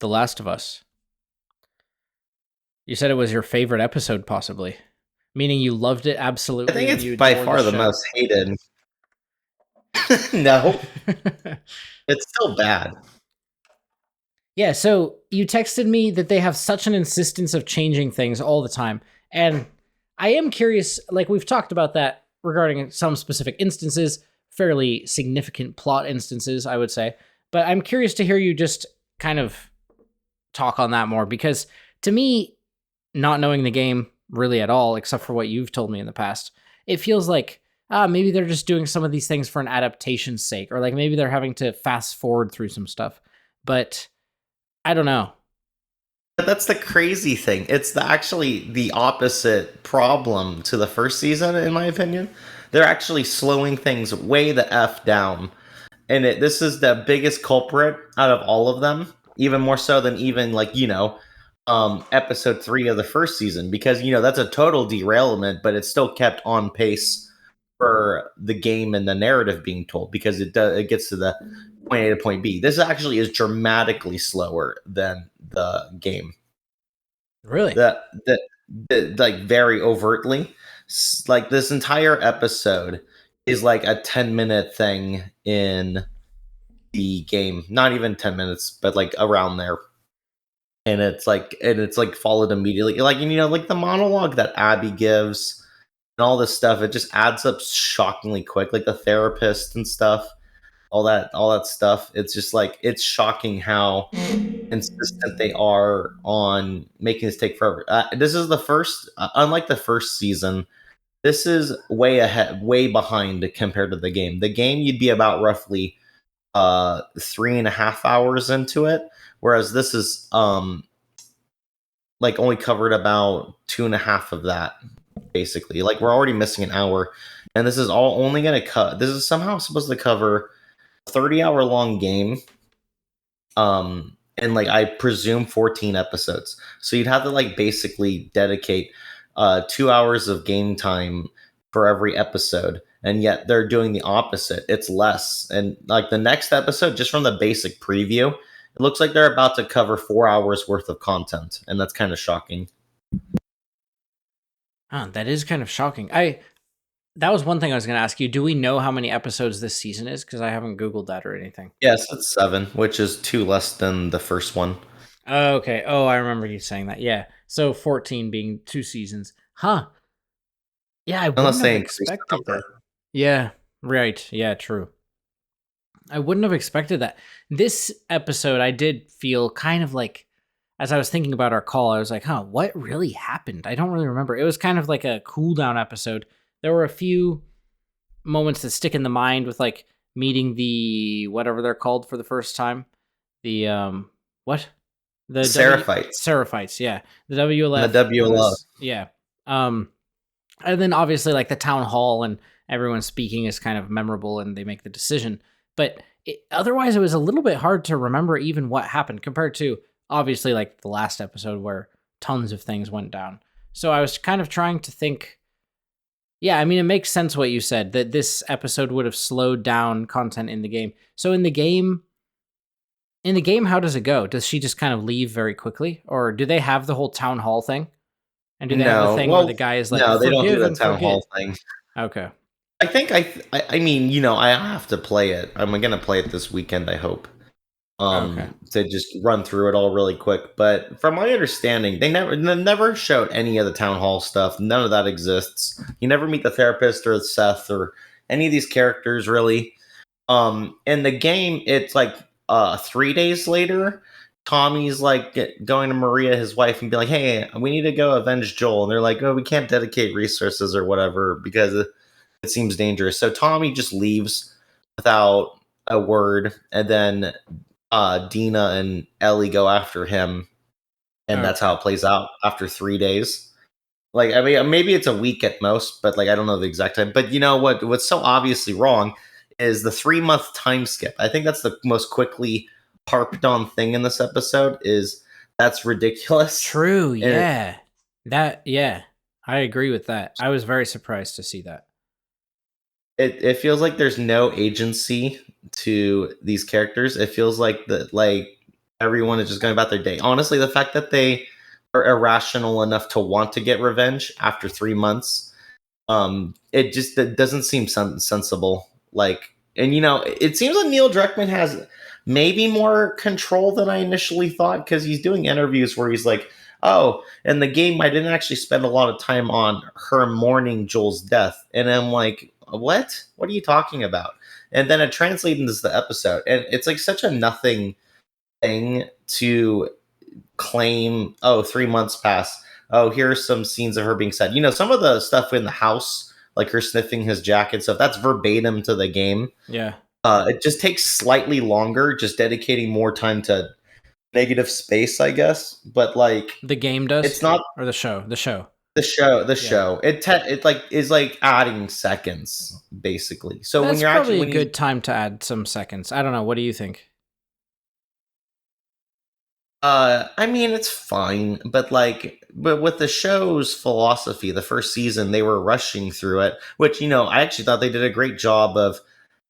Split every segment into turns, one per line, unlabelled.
The Last of Us. You said it was your favorite episode, possibly, meaning you loved it
I think
absolutely and
it's
you
by
adore the
far the
show.
most hated. No, it's still bad.
Yeah, so you texted me that they have such an insistence of changing things all the time. And I am curious, like we've talked about that regarding some specific instances, fairly significant plot instances, I would say. But I'm curious to hear you just kind of talk on that more because to me, not knowing the game really at all, except for what you've told me in the past, it feels like maybe they're just doing some of these things for an adaptation's sake, or like maybe they're having to fast forward through some stuff. But I don't know.
But that's the crazy thing. It's actually the opposite problem to the first season, in my opinion. They're actually slowing things way the f down, and this is the biggest culprit out of all of them. Even more so than even episode 3 of the first season, because that's a total derailment, but it's still kept on pace for the game and the narrative being told because it gets to the point A to point B. This actually is dramatically slower than the game.
Really?
That like very overtly, like this entire episode is like a 10-minute thing in the game, not even 10 minutes, but like around there. And it's like followed immediately, like, like the monologue that Abby gives and all this stuff, it just adds up shockingly quick, like the therapist and stuff, all that stuff. It's just like it's shocking how insistent they are on making this take forever. This is the first, unlike the first season, this is way ahead, way behind compared to the game. The game, you'd be about roughly 3.5 hours into it, whereas this is like only covered about 2.5 of that, basically. Like we're already missing an hour, and this is all only going to cut. This is somehow supposed to cover a 30-hour long game, and like I presume 14 episodes. So you'd have to like basically dedicate 2 hours of game time for every episode. And yet they're doing the opposite. It's less. And like the next episode, just from the basic preview, it looks like they're about to cover 4 hours worth of content. And that's kind of shocking.
That is kind of shocking. I That was one thing I was going to ask you. Do we know how many episodes this season is? Because I haven't Googled that or anything.
Yes, it's 7, which is 2 less than the first one.
Oh, okay. Oh, I remember you saying that. Yeah. So 14 being 2 seasons. Huh. Yeah, I wouldn't
Unless
have
they increase the
expected that.
number.
Yeah. Right. Yeah, true. I wouldn't have expected that. This episode, I did feel kind of like, as I was thinking about our call, I was like, huh, what really happened? I don't really remember. It was kind of like a cool down episode. There were a few moments that stick in the mind with like meeting the whatever they're called for the first time. The what? The
Seraphites
Seraphites, yeah. The
and the
WLF
WLF.
was yeah. Um and then obviously like the town hall and everyone speaking is kind of memorable and they make the decision. But otherwise it was a little bit hard to remember even what happened compared to obviously like the last episode where tons of things went down. So I was kind of trying to think. Yeah, I mean, it makes sense what you said that this episode would have slowed down content in the game. So in the game, how does it go? Does she just kind of leave very quickly, or do they have the whole town hall thing? And do they have the
No,
thing where the
well,
guy is like,
no, they don't do
"Forgive
the
and
town
forget"?
hall thing.
Okay,
I think I mean, I have to play it. I'm gonna play it this weekend, I hope.
okay,
To just run through it all really quick. But from my understanding, they never showed any of the town hall stuff. None of that exists. You never meet the therapist or Seth or any of these characters really. In the game, it's like 3 days later. Tommy's like going to Maria, his wife, and be like, "Hey, we need to go avenge Joel." And they're like, "Oh, we can't dedicate resources or whatever because it seems dangerous." So Tommy just leaves without a word, and then Dina and Ellie go after him, and that's how
okay.
it plays out after 3 days. Like, I mean, maybe it's a week at most, but like I don't know the exact time. But you know what? What's so obviously wrong is the 3-month time skip. I think that's the most quickly harped on thing in this episode. Is that's ridiculous,
True.
and
Yeah, yeah, I agree with that. I was very surprised to see that.
it feels like there's no agency to these characters. It feels like Everyone is just going about their day. Honestly, the fact that they are irrational enough to want to get revenge after 3 months, it doesn't seem sensible. Like, and it seems like Neil Druckmann has maybe more control than I initially thought, because he's doing interviews where he's like, "Oh, in the game, I didn't actually spend a lot of time on her mourning Joel's death," and I'm like, "What? What are you talking about?" And then it translates into the episode, and it's like such a nothing thing to claim. Oh, 3 months pass. Oh, here are some scenes of her being sad. Some of the stuff in the house, like her sniffing his jacket stuff, that's verbatim to the game.
Yeah.
It just takes slightly longer, just dedicating more time to negative space, I guess. But like,
The game does?
it's not
Or the show? The show.
the
Yeah.
show. It like is like adding seconds basically. So
That's
when you're
probably
actually
a good time to add some seconds. I don't know. What do you think?
I mean, it's fine, but with the show's philosophy, the first season they were rushing through it, which I actually thought they did a great job of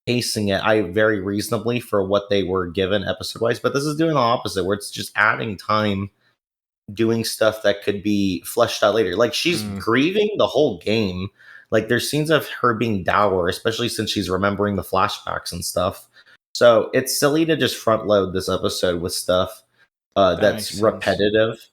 pacing it. I very reasonably for what they were given episode wise, but this is doing the opposite, where it's just adding time, doing stuff that could be fleshed out later. Like she's grieving the whole game. Like there's scenes of her being dour, especially since she's remembering the flashbacks and stuff. So it's silly to just front load this episode with stuff that's repetitive.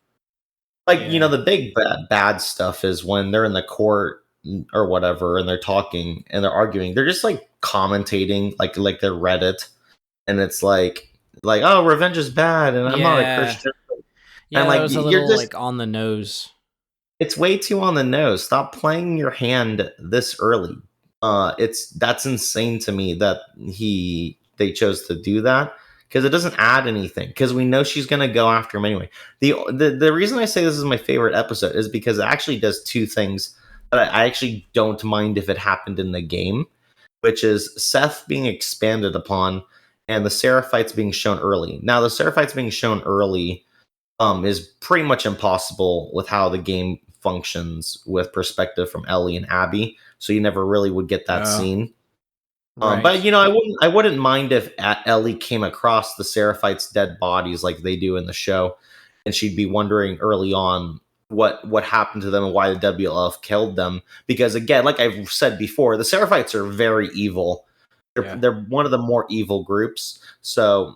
Like, the big bad stuff is when they're in the court or whatever and they're talking and they're arguing. They're just like commentating like they're Reddit, and it's like oh, revenge is bad and I'm not a Christian.
Yeah,
and
that
like
was a
you're
little
just
like on the nose.
it's way too on the nose. Stop playing your hand this early. That's insane to me that they chose to do that, because it doesn't add anything, because we know she's going to go after him anyway. The reason I say this is my favorite episode is because it actually does two things that I actually don't mind if it happened in the game, which is Seth being expanded upon and the Seraphites being shown early. Now, the Seraphites being shown early is pretty much impossible with how the game functions with perspective from Ellie and Abby, so you never really would get that scene.
Right.
But I wouldn't mind if Ellie came across the Seraphites' dead bodies like they do in the show, and she'd be wondering early on what happened to them and why the WLF killed them. Because again, like I've said before, the Seraphites are very evil. They're one of the more evil groups. So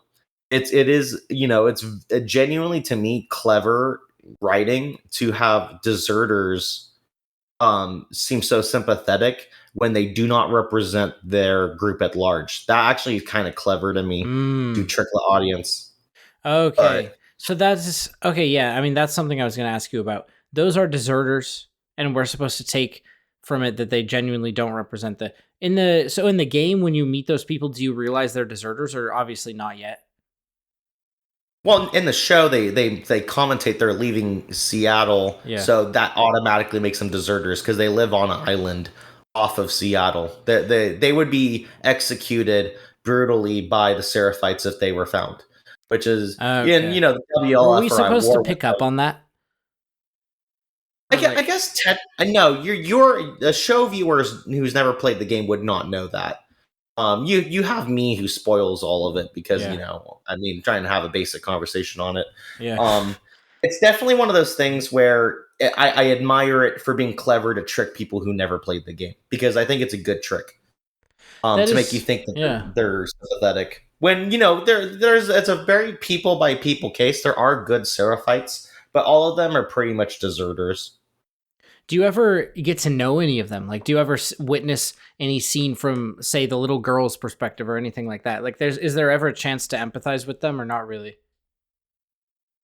it is it's genuinely, to me, clever writing to have deserters seem so sympathetic when they do not represent their group at large. That actually is kind of clever to me to trick the audience.
Okay. So that's okay. Yeah. I mean, that's something I was going to ask you about. Those are deserters, and we're supposed to take from it that they genuinely don't represent in the game, when you meet those people, do you realize they're deserters, or obviously not yet?
Well, in the show, they commentate they're leaving Seattle, so that automatically makes them deserters because they live on an island off of Seattle. They would be executed brutally by the Seraphites if they were found, which is the WLF.
Were we supposed to pick up on that?
I guess no. You're a show viewers who's never played the game would not know that. You have me who spoils all of it because trying to have a basic conversation on it.
Yeah.
It's definitely one of those things where I admire it for being clever to trick people who never played the game, because I think it's a good trick to make you think that they're sympathetic. When it's a very people by people case. There are good Seraphites, but all of them are pretty much deserters.
Do you ever get to know any of them? Like, do you ever witness any scene from, say, the little girl's perspective or anything like that? Like, is there ever a chance to empathize with them, or not really?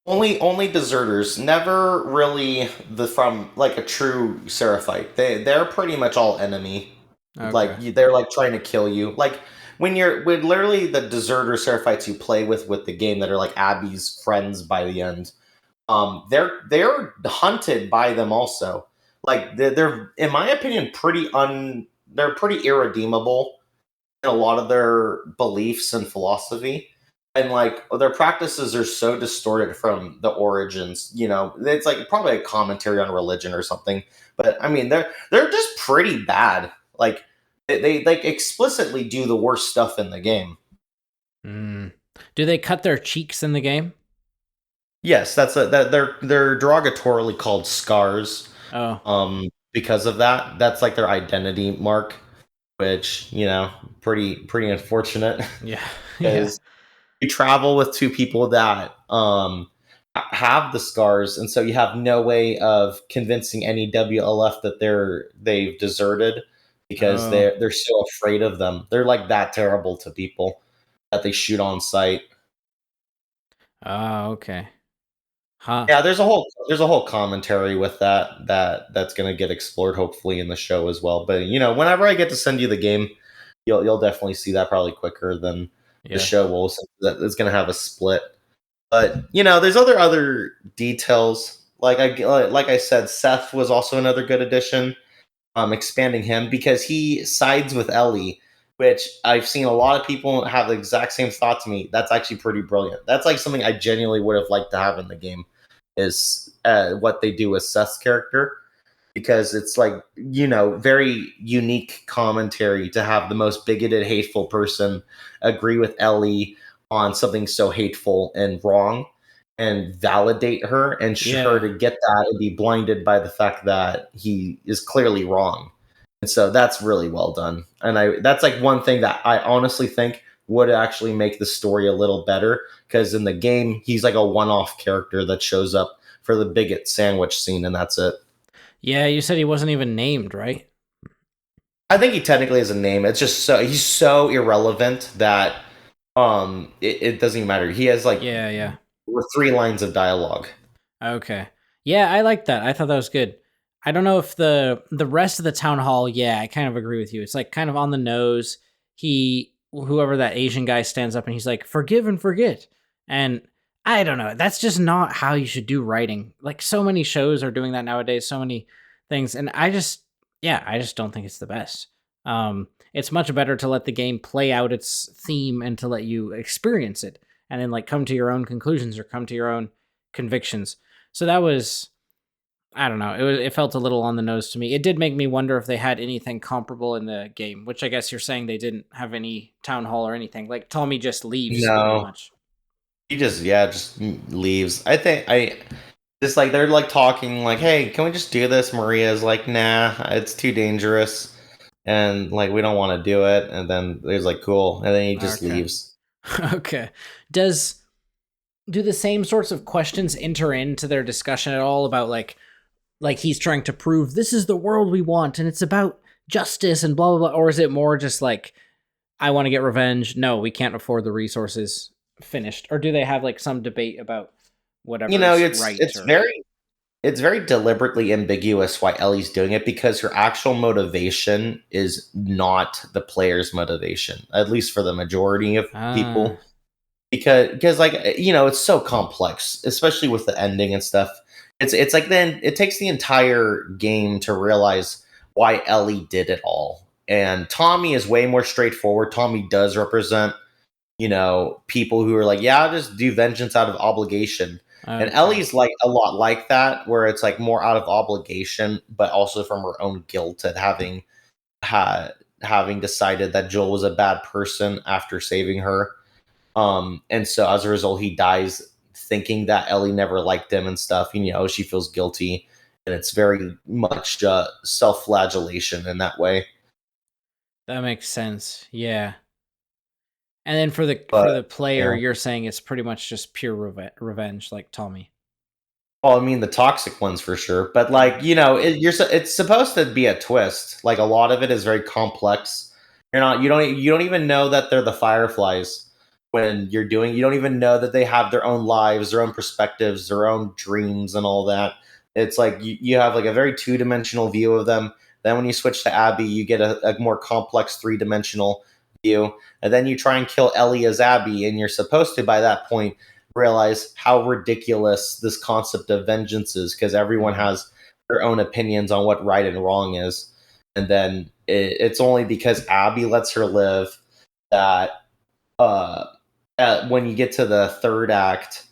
Only deserters. Never really from like a true Seraphite. They're pretty much all enemy. Okay. Like they're like trying to kill you. Like when literally the deserter Seraphites you play with the game that are like Abby's friends by the end. They're hunted by them also. Like they're in my opinion they're pretty irredeemable in a lot of their beliefs and philosophy, and like their practices are so distorted from the origins. It's like probably a commentary on religion or something. But I mean, they're just pretty bad. Like they like explicitly do the worst stuff in the game.
Do they cut their cheeks in the game?
Yes, that they're derogatorily called scars.
Oh,
Because of that, that's like their identity mark, which pretty unfortunate
yeah, yeah.
because you travel with two people that have the scars, and so you have no way of convincing any WLF that they've deserted because
Oh,
they're so afraid of them. They're like that terrible to people that they shoot on sight.
oh, okay. Huh.
Yeah, there's a whole commentary with that's gonna get explored hopefully in the show as well. But whenever I get to send you the game, you'll definitely see that probably quicker than the
Yeah.
show will. Since that it's gonna have a split. But there's other details. Like I said, Seth was also another good addition. Expanding him because he sides with Ellie, which I've seen a lot of people have the exact same thought to me. That's actually pretty brilliant. That's like something I genuinely would have liked to have in the game is what they do with Seth's character because it's like very unique commentary to have the most bigoted, hateful person agree with Ellie on something so hateful and wrong and validate her and her
Yeah.
to get that and be blinded by the fact that he is clearly wrong. And so that's really well done. And that's like one thing that I honestly think would actually make the story a little better because in the game he's like a one-off character that shows up for the bigot sandwich scene and that's it.
Yeah, you said he wasn't even named, right?
I think he technically has a name. It's just he's so irrelevant that it doesn't even matter. He has like
Yeah, yeah.
three lines of dialogue.
Okay. Yeah, I like that. I thought that was good. I don't know if the rest of the town hall, yeah, I kind of agree with you. It's like kind of on the nose. Whoever that Asian guy stands up and he's like, "Forgive and forget." And I don't know. That's just not how you should do writing. Like so many shows are doing that nowadays, so many things, and I just don't think it's the best. It's much better to let the game play out its theme and to let you experience it and then like come to your own conclusions or come to your own convictions. So that was, I don't know. It felt a little on the nose to me. It did make me wonder if they had anything comparable in the game, which I guess you're saying they didn't have any town hall or anything. Like Tommy just leaves pretty
No,
much.
he just leaves. I think I just like they're like talking like, "Hey, can we just do this?" Maria's like, "Nah, it's too dangerous." And like we don't want to do it. And then there's like, "Cool." And then he just
Okay.
leaves.
Okay. Does do the same sorts of questions enter into their discussion at all about like he's trying to prove this is the world we want and it's about justice and blah blah blah, or is it more just like I want to get revenge. No, we can't afford the resources. Finished. Or do they have like some debate about
You know,
whatever's
it's
right
it's
or
very it's very deliberately ambiguous why Ellie's doing it because her actual motivation is not the player's motivation, at least for the majority of
ah
people. Because like it's so complex, especially with the ending and stuff. It's like then it takes the entire game to realize why Ellie did it all. And Tommy is way more straightforward. Tommy does represent people who are like, yeah, I'll just do vengeance out of obligation. And
okay.
Ellie's like a lot like that, where it's like more out of obligation, but also from her own guilt at having decided that Joel was a bad person after saving her. And so as a result, he dies thinking that Ellie never liked him and stuff. She feels guilty, and it's very much self-flagellation in that way.
That makes sense. Yeah. And then for
But
the player,
yeah.
you're saying it's pretty much just pure revenge, like Tommy.
Well, I mean the toxic ones for sure, but like
Okay.
it's supposed to be a twist. Like a lot of it is very complex. You don't even know that they're the Fireflies when you're doing. You don't even know that they have their own lives, their own perspectives, their own dreams, and all that. It's like you have like a very two-dimensional view of them. Then when you switch to Abby, you get a more complex three-dimensional view, and then you try and kill Ellie as Abby, and you're supposed to by that point realize how ridiculous this concept of vengeance is because everyone
Mm.
has their own opinions on what right and wrong is. And then it's only because Abby lets her live that uh, when you get to the third act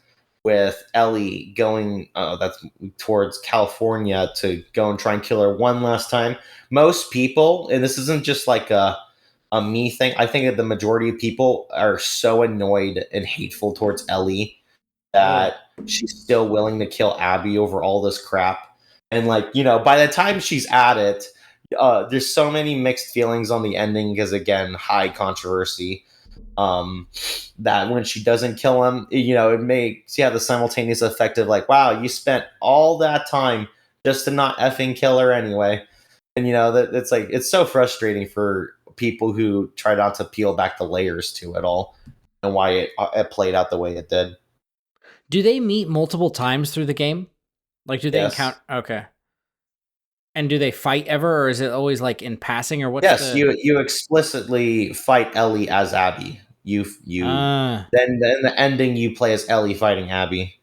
with Ellie going that's towards California to go and try and kill her one last time, most people, and this isn't just like a me thing, I think that the majority of people are so annoyed and hateful towards Ellie that
Oh.
she's still willing to kill Abby over all this crap. And like, you know, by the time she's at it, there's so many mixed feelings on the ending because again, high controversy. Um, that when she doesn't kill him, you know, it makes the simultaneous effect of like, wow, you spent all that time just to not effing kill her anyway. And you know that it's like it's so frustrating for people who try not to peel back the layers to it all and why it played out the way it did.
Do they meet multiple times through the game? Like, do they encounter?
Yes.
Okay. And do they fight ever, or is it always like in passing, or what's
Yes,
the?
you explicitly fight Ellie as Abby. You
Ah,
then the ending you play as Ellie fighting Abby.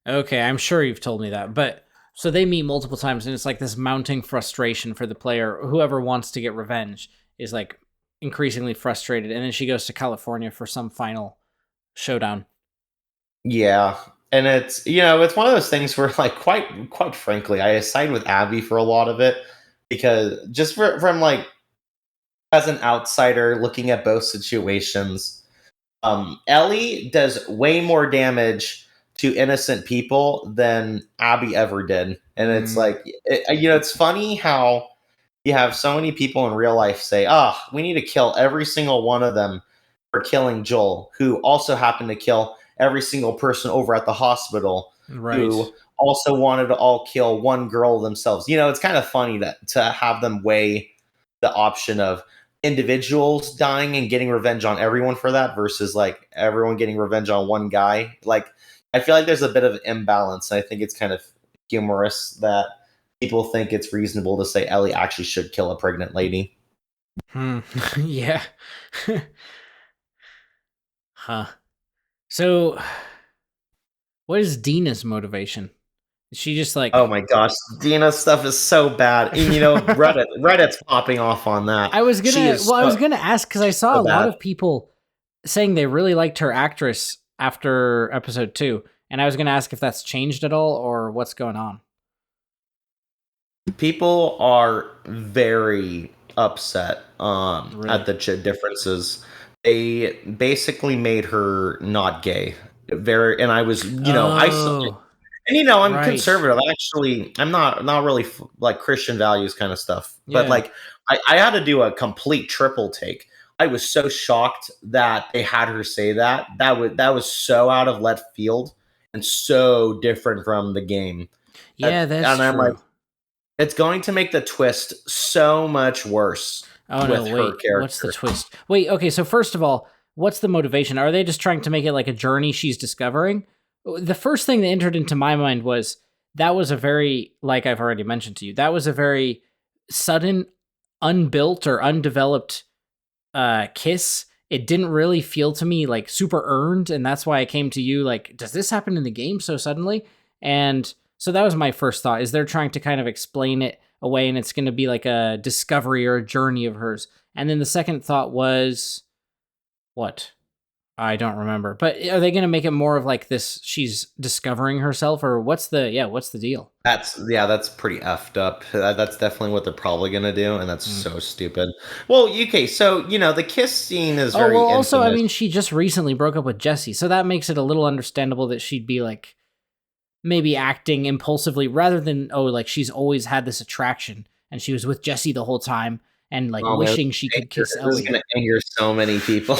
okay. I'm sure you've told me that, but so they meet multiple times, and it's like this mounting frustration for the player. Whoever wants to get revenge is like increasingly frustrated, and then she goes to California for some final showdown.
Yeah. And it's you know, it's one of those things where like quite frankly, I side with Abby for a lot of it because just from like as an outsider looking at both situations, Ellie does way more damage to innocent people than Abby ever did. And it's
Mm,
like you know, it's funny how you have so many people in real life say, "Ah, we need to kill every single one of them for killing Joel," who also happened to kill every single person over at the hospital,
right.
who also wanted to all kill one girl themselves. You know, it's kind of funny to have them weigh the option of individuals dying and getting revenge on everyone for that versus like everyone getting revenge on one guy. Like, I feel like there's a bit of imbalance. I think it's kind of humorous that people think it's reasonable to say Ellie actually should kill a pregnant lady.
Hmm. Yeah. Huh. So, what is Dina's motivation? Is she just
Oh
like?
my gosh, Dina's stuff is so bad. And you know, Reddit's popping off on that.
I was
She
gonna.
is
Well, I was gonna ask because I saw
so
a lot
bad.
of people saying they really liked her actress after episode 2, and I was gonna ask if that's changed at all or what's going on.
People are very upset at
Really?
the differences. They basically made her not gay. Very, and I was, you know,
Oh,
and you know, I'm
right.
conservative. Actually, I'm not really like Christian values kind of stuff. But
Yeah.
like, I had to do a complete triple take. I was so shocked that they had her say that. That was so out of left field and so different from the game.
Yeah, that's
And I'm like,
true.
it's going to make the twist so much worse
Oh no,
with her
wait. What's the
character.
twist? Wait, okay, so first of all, what's the motivation? Are they just trying to make it like a journey she's discovering? The first thing that entered into my mind was that was a very, like I've already mentioned to you, that was a very sudden, unbuilt or undeveloped kiss. It didn't really feel to me like super earned, and that's why I came to you like, does this happen in the game so suddenly? And so that was my first thought. Is they're trying to kind of explain it away, and it's going to be like a discovery or a journey of hers. And then the second thought was what? I don't remember. But are they going to make it more of like this? She's discovering herself, or what's the what's the deal?
That's pretty effed up. That's definitely what they're probably gonna do, and that's
Mm.
so stupid. Well, okay, so you know the kiss scene is
Oh well.
very
Also, I
infamous.
mean, she just recently broke up with Jesse, so that makes it a little understandable that she'd be like maybe acting impulsively rather than like she's always had this attraction and she was with Jesse the whole time and like
Oh man,
wishing she could kiss
this is
Ellie.
gonna anger so many people.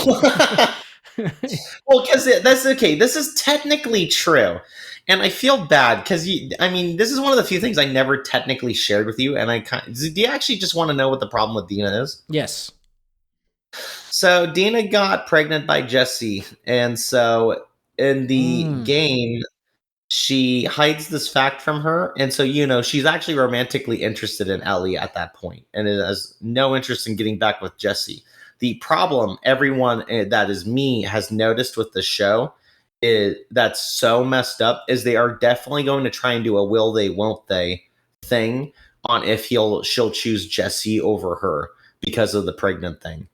Well, because that's okay. This is technically true, and I feel bad because I mean, this is one of the few things I never technically shared with you. And do you actually just want to know what the problem with Dina is?
Yes.
So Dina got pregnant by Jesse, and so in the
Mm.
game, she hides this fact from her, and so you know she's actually romantically interested in Ellie at that point, and it has no interest in getting back with Jesse. The problem everyone that is me has noticed with the show is that's so messed up is they are definitely going to try and do a will they won't they thing on if she'll choose Jesse over her because of the pregnant thing,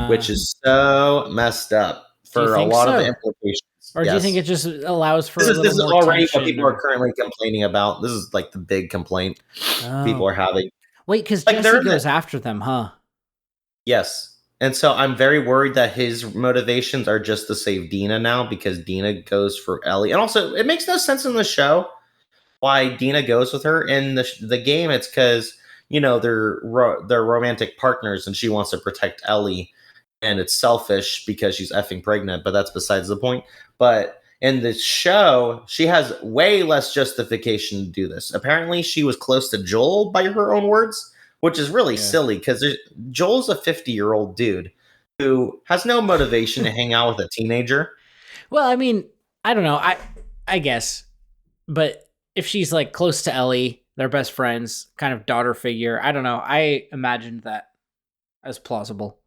which
Uh,
is so messed up
do you
for a
think
lot of
so?
implications.
Or do you think it
Yes.
just allows for
This
a
is
little
this is
more
already what
tension
people are
or
currently complaining about. This is like the big complaint people
oh.
are having.
Wait, cuz
Like
Jesse
they're in the
goes after them, huh?
yes. And so I'm very worried that his motivations are just to save Dina now because Dina goes for Ellie. And also, it makes no sense in the show why Dina goes with her. In the game, it's because they're romantic partners, and she wants to protect Ellie, and it's selfish because she's effing pregnant. But that's besides the point. But in the show, she has way less justification to do this. Apparently, she was close to Joel by her own words, which is really
Yeah.
silly because Joel's a 50-year-old dude who has no motivation to hang out with a teenager.
Well, I mean, I don't know. I guess, but if she's like close to Ellie, they're best friends, kind of daughter figure. I don't know. I imagined that as plausible.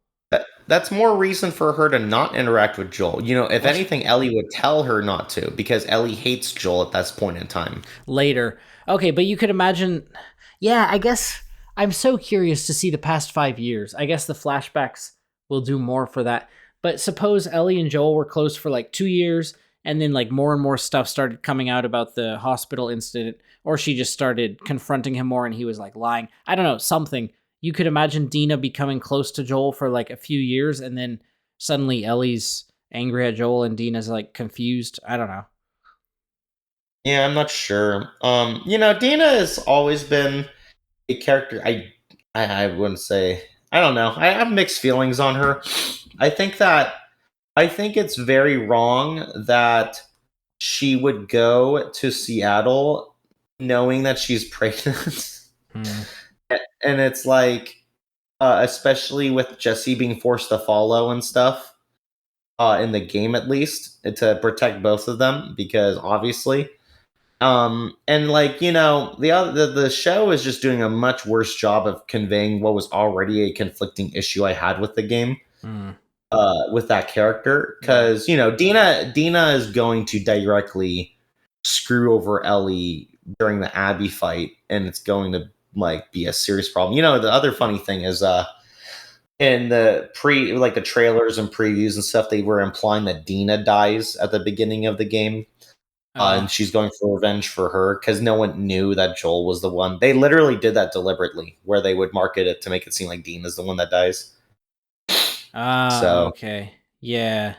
That's more reason for her to not interact with Joel. If anything, Ellie would tell her not to because Ellie hates Joel at this point in time.
Later. Okay, but you could imagine. Yeah, I guess I'm so curious to see the past 5 years. I guess the flashbacks will do more for that. But suppose Ellie and Joel were close for like 2 years, and then like more and more stuff started coming out about the hospital incident, or she just started confronting him more and he was like lying. I don't know, something. You could imagine Dina becoming close to Joel for like a few years, and then suddenly Ellie's angry at Joel and Dina's like confused. I don't know.
Yeah, I'm not sure. Dina has always been a character. I wouldn't say. I don't know. I have mixed feelings on her. I think that I think it's very wrong that she would go to Seattle knowing that she's pregnant.
Hmm.
And it's like, especially with Jesse being forced to follow and stuff, in the game at least, to protect both of them, because obviously. And like, the show is just doing a much worse job of conveying what was already a conflicting issue I had with the game,
Hmm.
with that character.
Right.
Because, Dina is going to directly screw over Ellie during the Abby fight, and it's going to like be a serious problem. The other funny thing is in the trailers and previews and stuff, they were implying that Dina dies at the beginning of the game. And
Oh.
she's going for revenge for her because no one knew that Joel was the one. They literally did that deliberately, where they would market it to make it seem like Dean is the one that dies.
Ah,
So
okay. Yeah.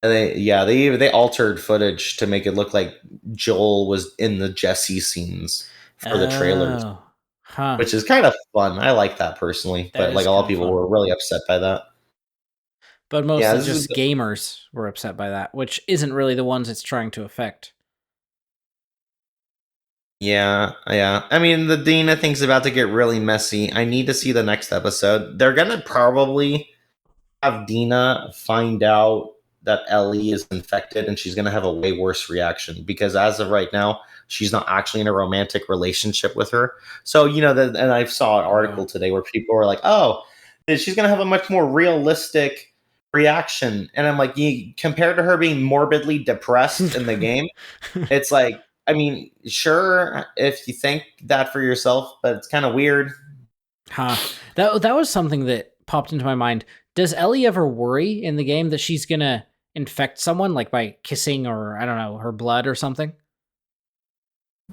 they altered footage to make it look like Joel was in the Jesse scenes for the trailers,
Oh. Huh.
which is kind of fun. I like that personally,
That
but like
is
a lot
kind
of
of
people
fun.
were really upset by that.
But
Yeah,
mostly
this is
just gamers were upset by that, which isn't really the ones it's trying to affect.
yeah. I mean, the Dina thing's about to get really messy. I need to see the next episode. They're gonna probably have Dina find out that Ellie is infected, and she's going to have a way worse reaction because as of right now, she's not actually in a romantic relationship with her. So, and I saw an
Oh.
article today where people were like, oh, she's going to have a much more realistic reaction. And I'm like, compared to her being morbidly depressed in the game, it's like, I mean, sure, if you think that for yourself, but it's kind of weird.
Huh. That was something that popped into my mind. Does Ellie ever worry in the game that she's gonna infect someone, like by kissing or I don't know, her blood or something?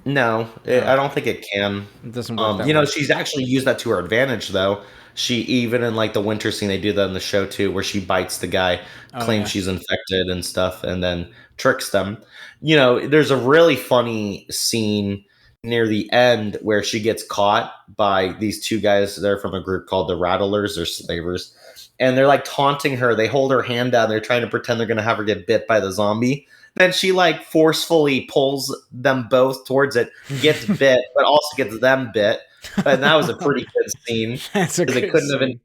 No,
Oh,
I don't think it can.
it doesn't work that way.
She's actually used that to her advantage, though. She even in like the winter scene, they do that in the show too, where she bites the guy,
Oh
claims
yeah.
she's infected and stuff, and then tricks them. There's a really funny scene near the end where she gets caught by these two guys. They're from a group called the Rattlers or Slavers, and they're like taunting her. They hold her hand down. They're trying to pretend they're gonna have her get bit by the zombie. Then she like forcefully pulls them both towards it, gets bit, but also gets them bit. And that was a pretty good scene
That's a
because
good scene.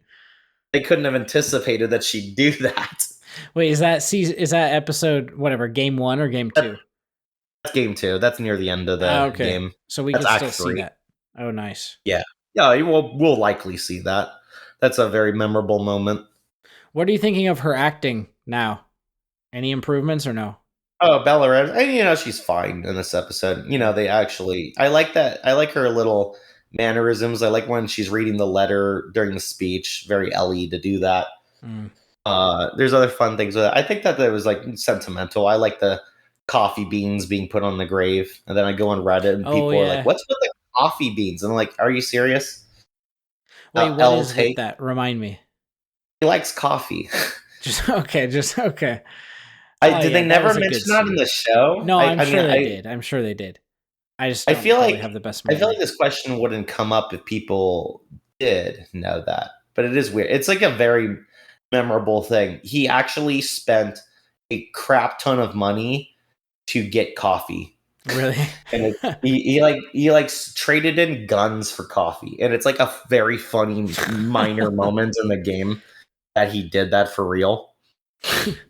they couldn't have anticipated that she'd do that.
Wait, is that episode whatever, game 1 or game 2?
That's game two. That's near the end of
Ah,
the
okay.
game.
So we
That's
can
Act
still see
three.
that. Oh, nice.
Yeah, yeah. We'll likely see that. That's a very memorable moment.
What are you thinking of her acting now? Any improvements or no?
Oh, Bella Red. And, she's fine in this episode.
Yeah.
They actually. I like that. I like her little mannerisms. I like when she's reading the letter during the speech. Very Ellie to do that.
Mm.
There's other fun things with it. I think that it was like sentimental. I like the coffee beans being put on the grave, and then I go on Reddit and
Oh
people are like,
yeah.
"What's with the coffee beans?" And I'm like, "Are you serious?"
Wait, what
L
is with
take.
that? Remind me.
He likes coffee.
Just okay, just okay. Oh
Did they
yeah, that
never
was a good
mention that in
scene.
the show?
No, I'm
I mean,
sure they did. I'm sure they did. I just
I
don't
feel
probably
like
have the best
I feel like
memory.
this question wouldn't come up if people did know that. But it is weird. It's like a very memorable thing. He actually spent a crap ton of money to get coffee.
Really?
And he traded in guns for coffee. And it's like a very funny minor moment in the game that he did that for real.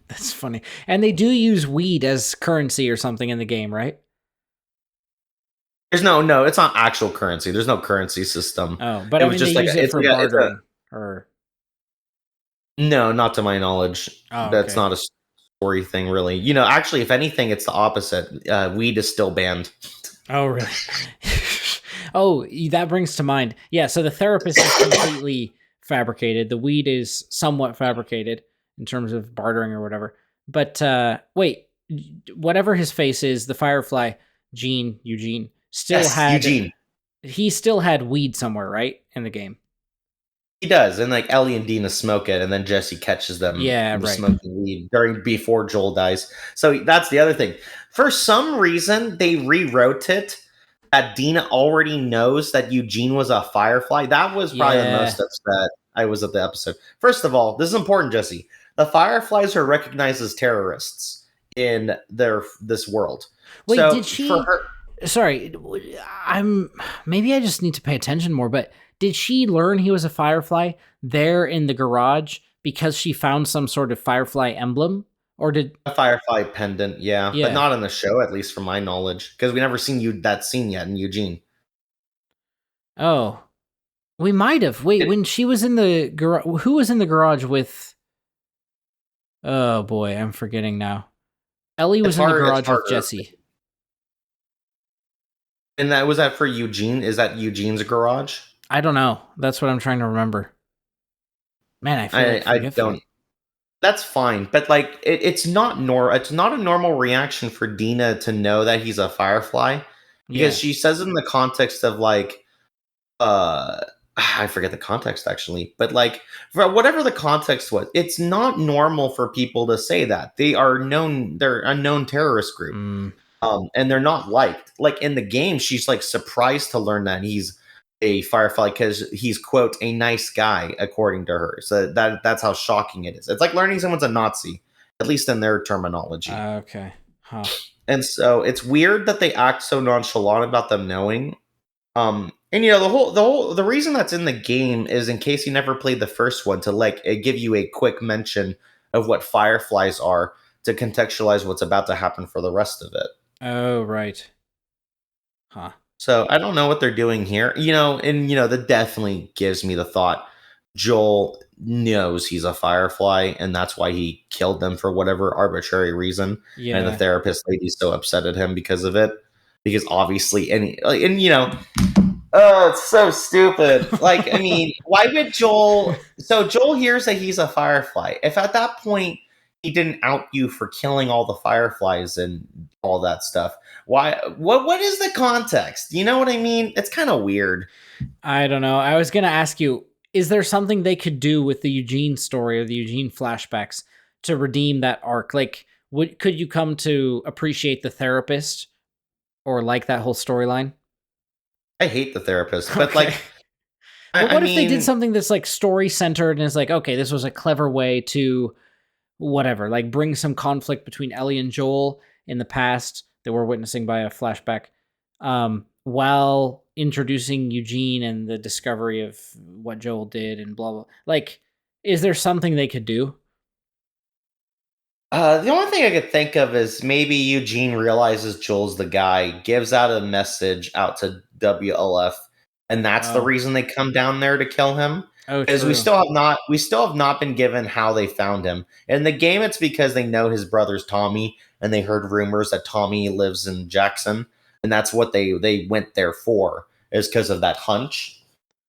That's funny. And they do use weed as currency or something in the game, right?
There's no, it's not actual currency. There's no currency system.
Oh, but
It
I
was
mean they
just like
use it for
it's a
bartering or
no, not to my knowledge.
oh,
That's
okay.
not a story thing, really. Actually, if anything, it's the opposite. Weed is still banned.
Oh, really? Oh, that brings to mind. Yeah, so the therapist is completely fabricated. The weed is somewhat fabricated in terms of bartering or whatever. But wait, whatever his face is, the Firefly, Eugene, still
Yes,
had
Eugene.
he still had weed somewhere, right? In the game.
He does, and like Ellie and Dina smoke it, and then Jesse catches them
Yeah, right.
smoking weed before Joel dies. So that's the other thing. For some reason, they rewrote it that Dina already knows that Eugene was a Firefly. That was probably the
Yeah.
most upset I was at the episode. First of all, this is important, Jesse. The Fireflies are recognized as terrorists in this world.
Wait,
So
did
for
she
her,
sorry, I'm maybe I just need to pay attention more, but did she learn he was a firefly there in the garage because she found some sort of firefly emblem? Or did
a Firefly pendant, yeah, but
yeah.
not in the show, at least from my knowledge, because we never seen that scene yet in Eugene.
Oh, we might have. Wait, when she was in the garage, who was in the garage with oh boy, I'm forgetting now. Ellie was in the
It's
garage with
harder.
Jesse.
And that was that for Eugene? Is that Eugene's garage?
I don't know. That's what I'm trying to remember. Man, I feel like
I
forgetful.
don't. That's fine, but like it's not It's not a normal reaction for Dina to know that he's a Firefly, because
Yeah.
she says it in the context of like I forget the context actually, but like for whatever the context was, it's not normal for people to say that. They're a known terrorist group.
Mm,
And they're not liked. Like in the game, she's like surprised to learn that he's a Firefly because he's quote a nice guy according to her. So that's how shocking it is. It's like learning someone's a Nazi, at least in their terminology.
okay. Huh.
And so it's weird that they act so nonchalant about them knowing. And the reason that's in the game is in case you never played the first one to like give you a quick mention of what Fireflies are to contextualize what's about to happen for the rest of it.
Oh, right. Huh.
So I don't know what they're doing here. That definitely gives me the thought Joel knows he's a Firefly, and that's why he killed them for whatever arbitrary reason. And the
Yeah.
therapist lady's so upset at him because of it. Because obviously, oh, it's so stupid. Like, I mean, why would Joel? So Joel hears that he's a Firefly. If at that point he didn't out you for killing all the Fireflies and all that stuff, why? What is the context? You know what I mean? It's kind of weird.
I don't know. I was going to ask you, is there something they could do with the Eugene story or the Eugene flashbacks to redeem that arc? Like, could you come to appreciate the therapist or like that whole storyline?
I hate the therapist, but
Okay.
like,
But
I
what if they did
mean,
something that's like story centered and is like, okay, this was a clever way to whatever, like bring some conflict between Ellie and Joel in the past that we're witnessing by a flashback, while introducing Eugene and the discovery of what Joel did and blah blah. Like, is there something they could do?
the only thing I could think of is maybe Eugene realizes Joel's the guy, gives out a message out to WLF, and that's the
Oh,
reason they come down there to kill him.
oh,
Because
true.
we still have not been given how they found him. In the game, it's because they know his brother's Tommy, and they heard rumors that Tommy lives in Jackson, and that's what they went there for, is because of that hunch.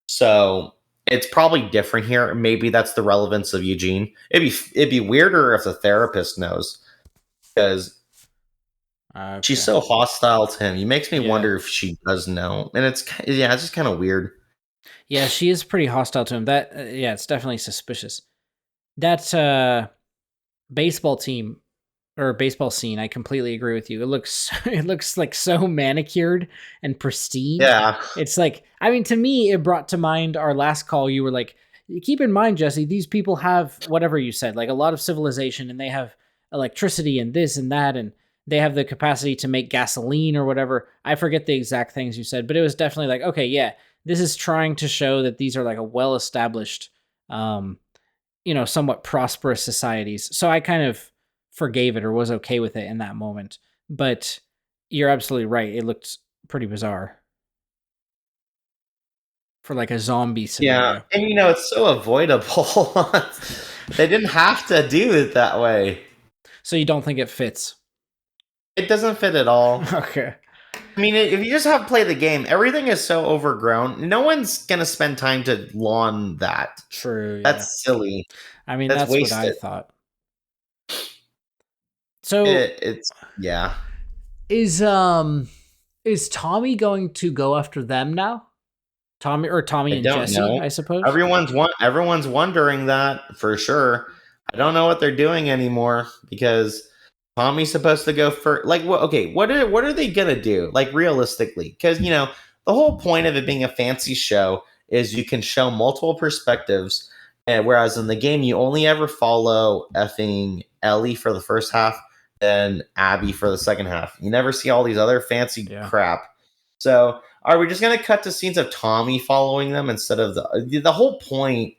So it's probably different here. Maybe that's the relevance of Eugene. It'd be weirder if the therapist knows, because she's
Okay,
so hostile to him. It makes me
yeah,
wonder if she does know, and it's just kind of weird.
yeah. She is pretty hostile to him. That yeah, it's definitely suspicious. That baseball team or baseball scene, I completely agree with you. It looks it looks like so manicured and pristine.
Yeah.
It's like, I mean, to me, it brought to mind our last call. You were like, keep in mind, Jesse, these people have whatever you said, like a lot of civilization, and they have electricity and this and that, and they have the capacity to make gasoline or whatever. I forget the exact things you said, but it was definitely like, okay, yeah, this is trying to show that these are like a well established, um, somewhat prosperous societies. So I kind of forgave it or was okay with it in that moment. But you're absolutely right. It looked pretty bizarre for like a zombie
Yeah.
scenario.
And it's so avoidable. They didn't have to do it that way.
So you don't think it fits?
It doesn't fit at all.
Okay.
I mean, if you just have play the game, everything is so overgrown. No one's gonna spend time to lawn that.
True, yeah.
That's silly.
I mean,
That's
that's what I
wasted.
thought. So
It's yeah.
is um is Tommy going to go after them now? Tommy
I
and
don't
Jesse,
know.
I suppose.
Everyone's wondering that for sure. I don't know what they're doing anymore because Tommy's supposed to go for like what? Okay, what are they gonna do? Like realistically, because the whole point of it being a fancy show is you can show multiple perspectives, and whereas in the game you only ever follow effing Ellie for the first half, then Abby for the second half. You never see all these other fancy
Yeah.
crap. So are we just gonna cut to scenes of Tommy following them instead of the whole point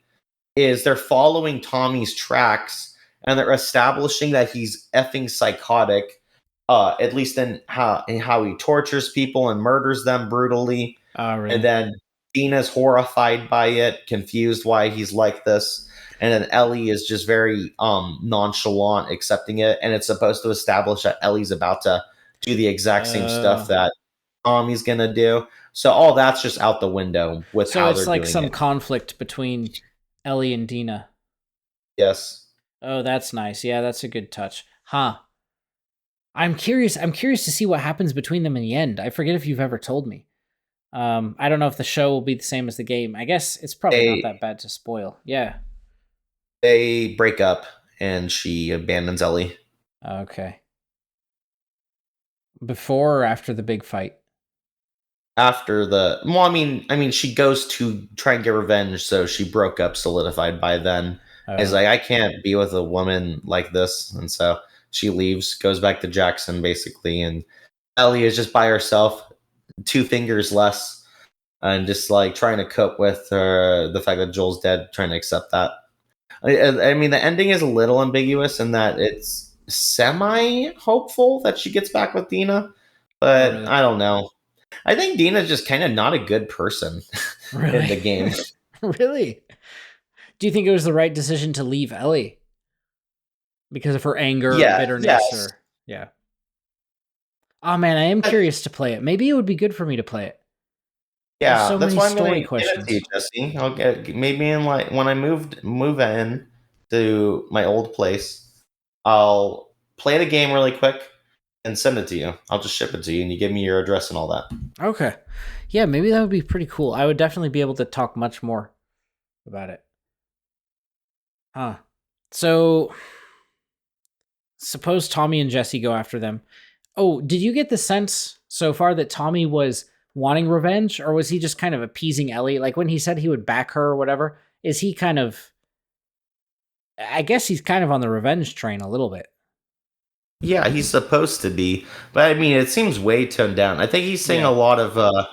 is they're following Tommy's tracks and they're establishing that he's effing psychotic, at least in how he tortures people and murders them brutally.
Oh,
And
really?
then Dina's horrified by it, confused why he's like this. And then Ellie is just very nonchalant accepting it. And it's supposed to establish that Ellie's about to do the exact same stuff
Uh
that Tommy's gonna do. So all that's just out the window with
so
how
it's
they're
like
doing
some
it.
conflict between Ellie and Dina.
Yes.
Oh, that's nice. Yeah, that's a good touch. Huh. I'm curious. I'm curious to see what happens between them in the end. I forget if you've ever told me. I don't know if the show will be the same as the game. I guess it's probably not
They
that bad to spoil. Yeah.
they break up and she abandons Ellie.
Okay. Before or after the big fight?
After the well, I mean, she goes to try and get revenge, so she broke up, solidified by then. Is
Oh.
like I can't be with a woman like this, and so she leaves, goes back to Jackson basically, and Ellie is just by herself, two fingers less, and just like trying to cope with the fact that Joel's dead, trying to accept that. I mean, the ending is a little ambiguous in that it's semi hopeful that she gets back with Dina,
Oh,
but
really?
I don't know. I think Dina's just kind of not a good person in
Really?
the game.
Really? Do you think it was the right decision to leave Ellie because of her anger or
Yeah,
bitterness
yes.
or yeah? Oh man, I am
But,
curious to play it. Maybe it would be good for me to play it. There's
yeah,
so
that's
many
why I'm
story
gonna give it to you,
questions.
Jesse. I'll get maybe in like when I move in to my old place, I'll play the game really quick and send it to you. I'll just ship it to you and you give me your address and all that.
Okay. Yeah, maybe that would be pretty cool. I would definitely be able to talk much more about it. Huh. So, suppose Tommy and Jesse go after them. Oh, did you get the sense so far that Tommy was wanting revenge, or was he just kind of appeasing Ellie? Like when he said he would back her or whatever, is he kind of. I guess he's kind of on the revenge train a little bit.
Yeah, he's supposed to be, but I mean, it seems way toned down. I think he's saying a
Yeah.
lot of.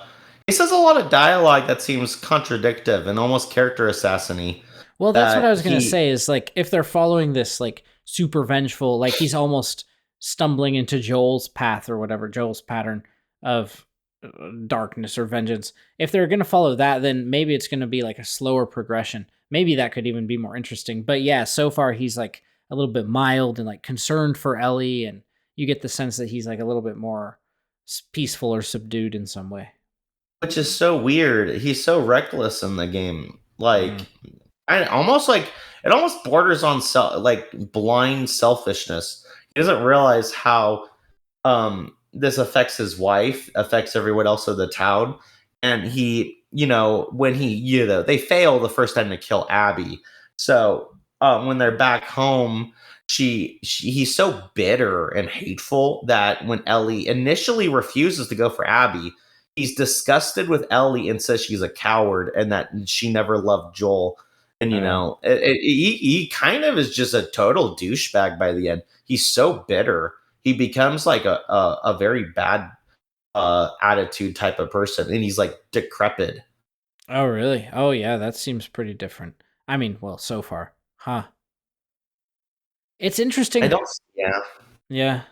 He says a lot of dialogue that seems contradictive and almost character assassiny.
Well, that's what I
That
was gonna
he
say. Is like if they're following this like super vengeful, like he's almost stumbling into Joel's path or whatever, Joel's pattern of darkness or vengeance. If they're gonna follow that, then maybe it's gonna be like a slower progression. Maybe that could even be more interesting. But yeah, so far he's like a little bit mild and like concerned for Ellie, and you get the sense that he's like a little bit more peaceful or subdued in some way.
which is so weird. He's so reckless in the game.
Mm.
I almost like it almost borders on like blind selfishness. He doesn't realize how this affects his wife, affects everyone else in the town, and he, when he, they fail the first time to kill Abby. So when they're back home, he's so bitter and hateful that when Ellie initially refuses to go for Abby, he's disgusted with Ellie and says she's a coward and that she never loved Joel. And he kind of is just a total douchebag by the end. He's so bitter. He becomes like a very bad attitude type of person, and he's like decrepit.
Oh, really? Oh, yeah, that seems pretty different. I mean, well, so far. Huh. It's
I
interesting.
don't, yeah,
Yeah.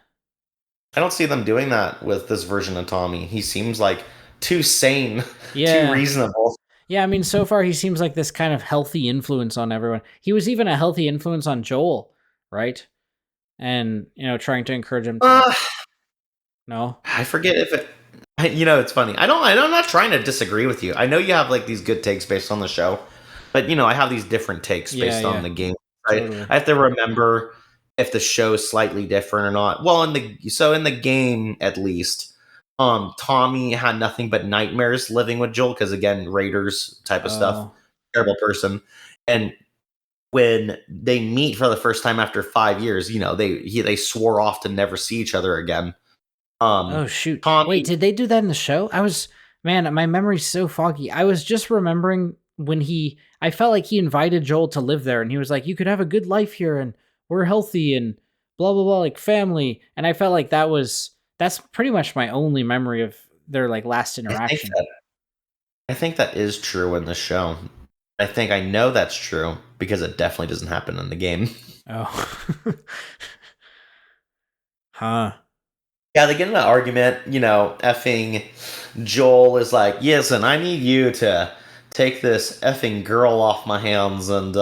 I don't see them doing that with this version of Tommy. He seems like too sane, too
Yeah.
reasonable.
Yeah, I mean, so far he seems like this kind of healthy influence on everyone. He was even a healthy influence on Joel, right? And, trying to encourage him to
Uh,
no.
I forget if it. It's funny. I'm not trying to disagree with you. I know you have like these good takes based on the show, but I have these different takes
Yeah,
based on
yeah.
the game. Right?
Totally.
I have to remember if the show's slightly different or not. Well, in the game at least, Tommy had nothing but nightmares living with Joel because again, Raiders type of stuff,
Oh.
terrible person, and when they meet for the first time after 5 years, they swore off to never see each other again.
Oh shoot. Wait,
Tommy,
did they do that in the show? Man, my memory's so foggy. I was just remembering when I felt like he invited Joel to live there and he was like, "You could have a good life here and we're healthy and blah blah blah like family." And I felt like that's pretty much my only memory of their like last
I think
interaction.
that I think that is true in the show. I know that's true because it definitely doesn't happen in the game.
Oh. Huh.
Yeah, they get in an argument, effing Joel is like, yes, and I need you to take this effing girl off my hands and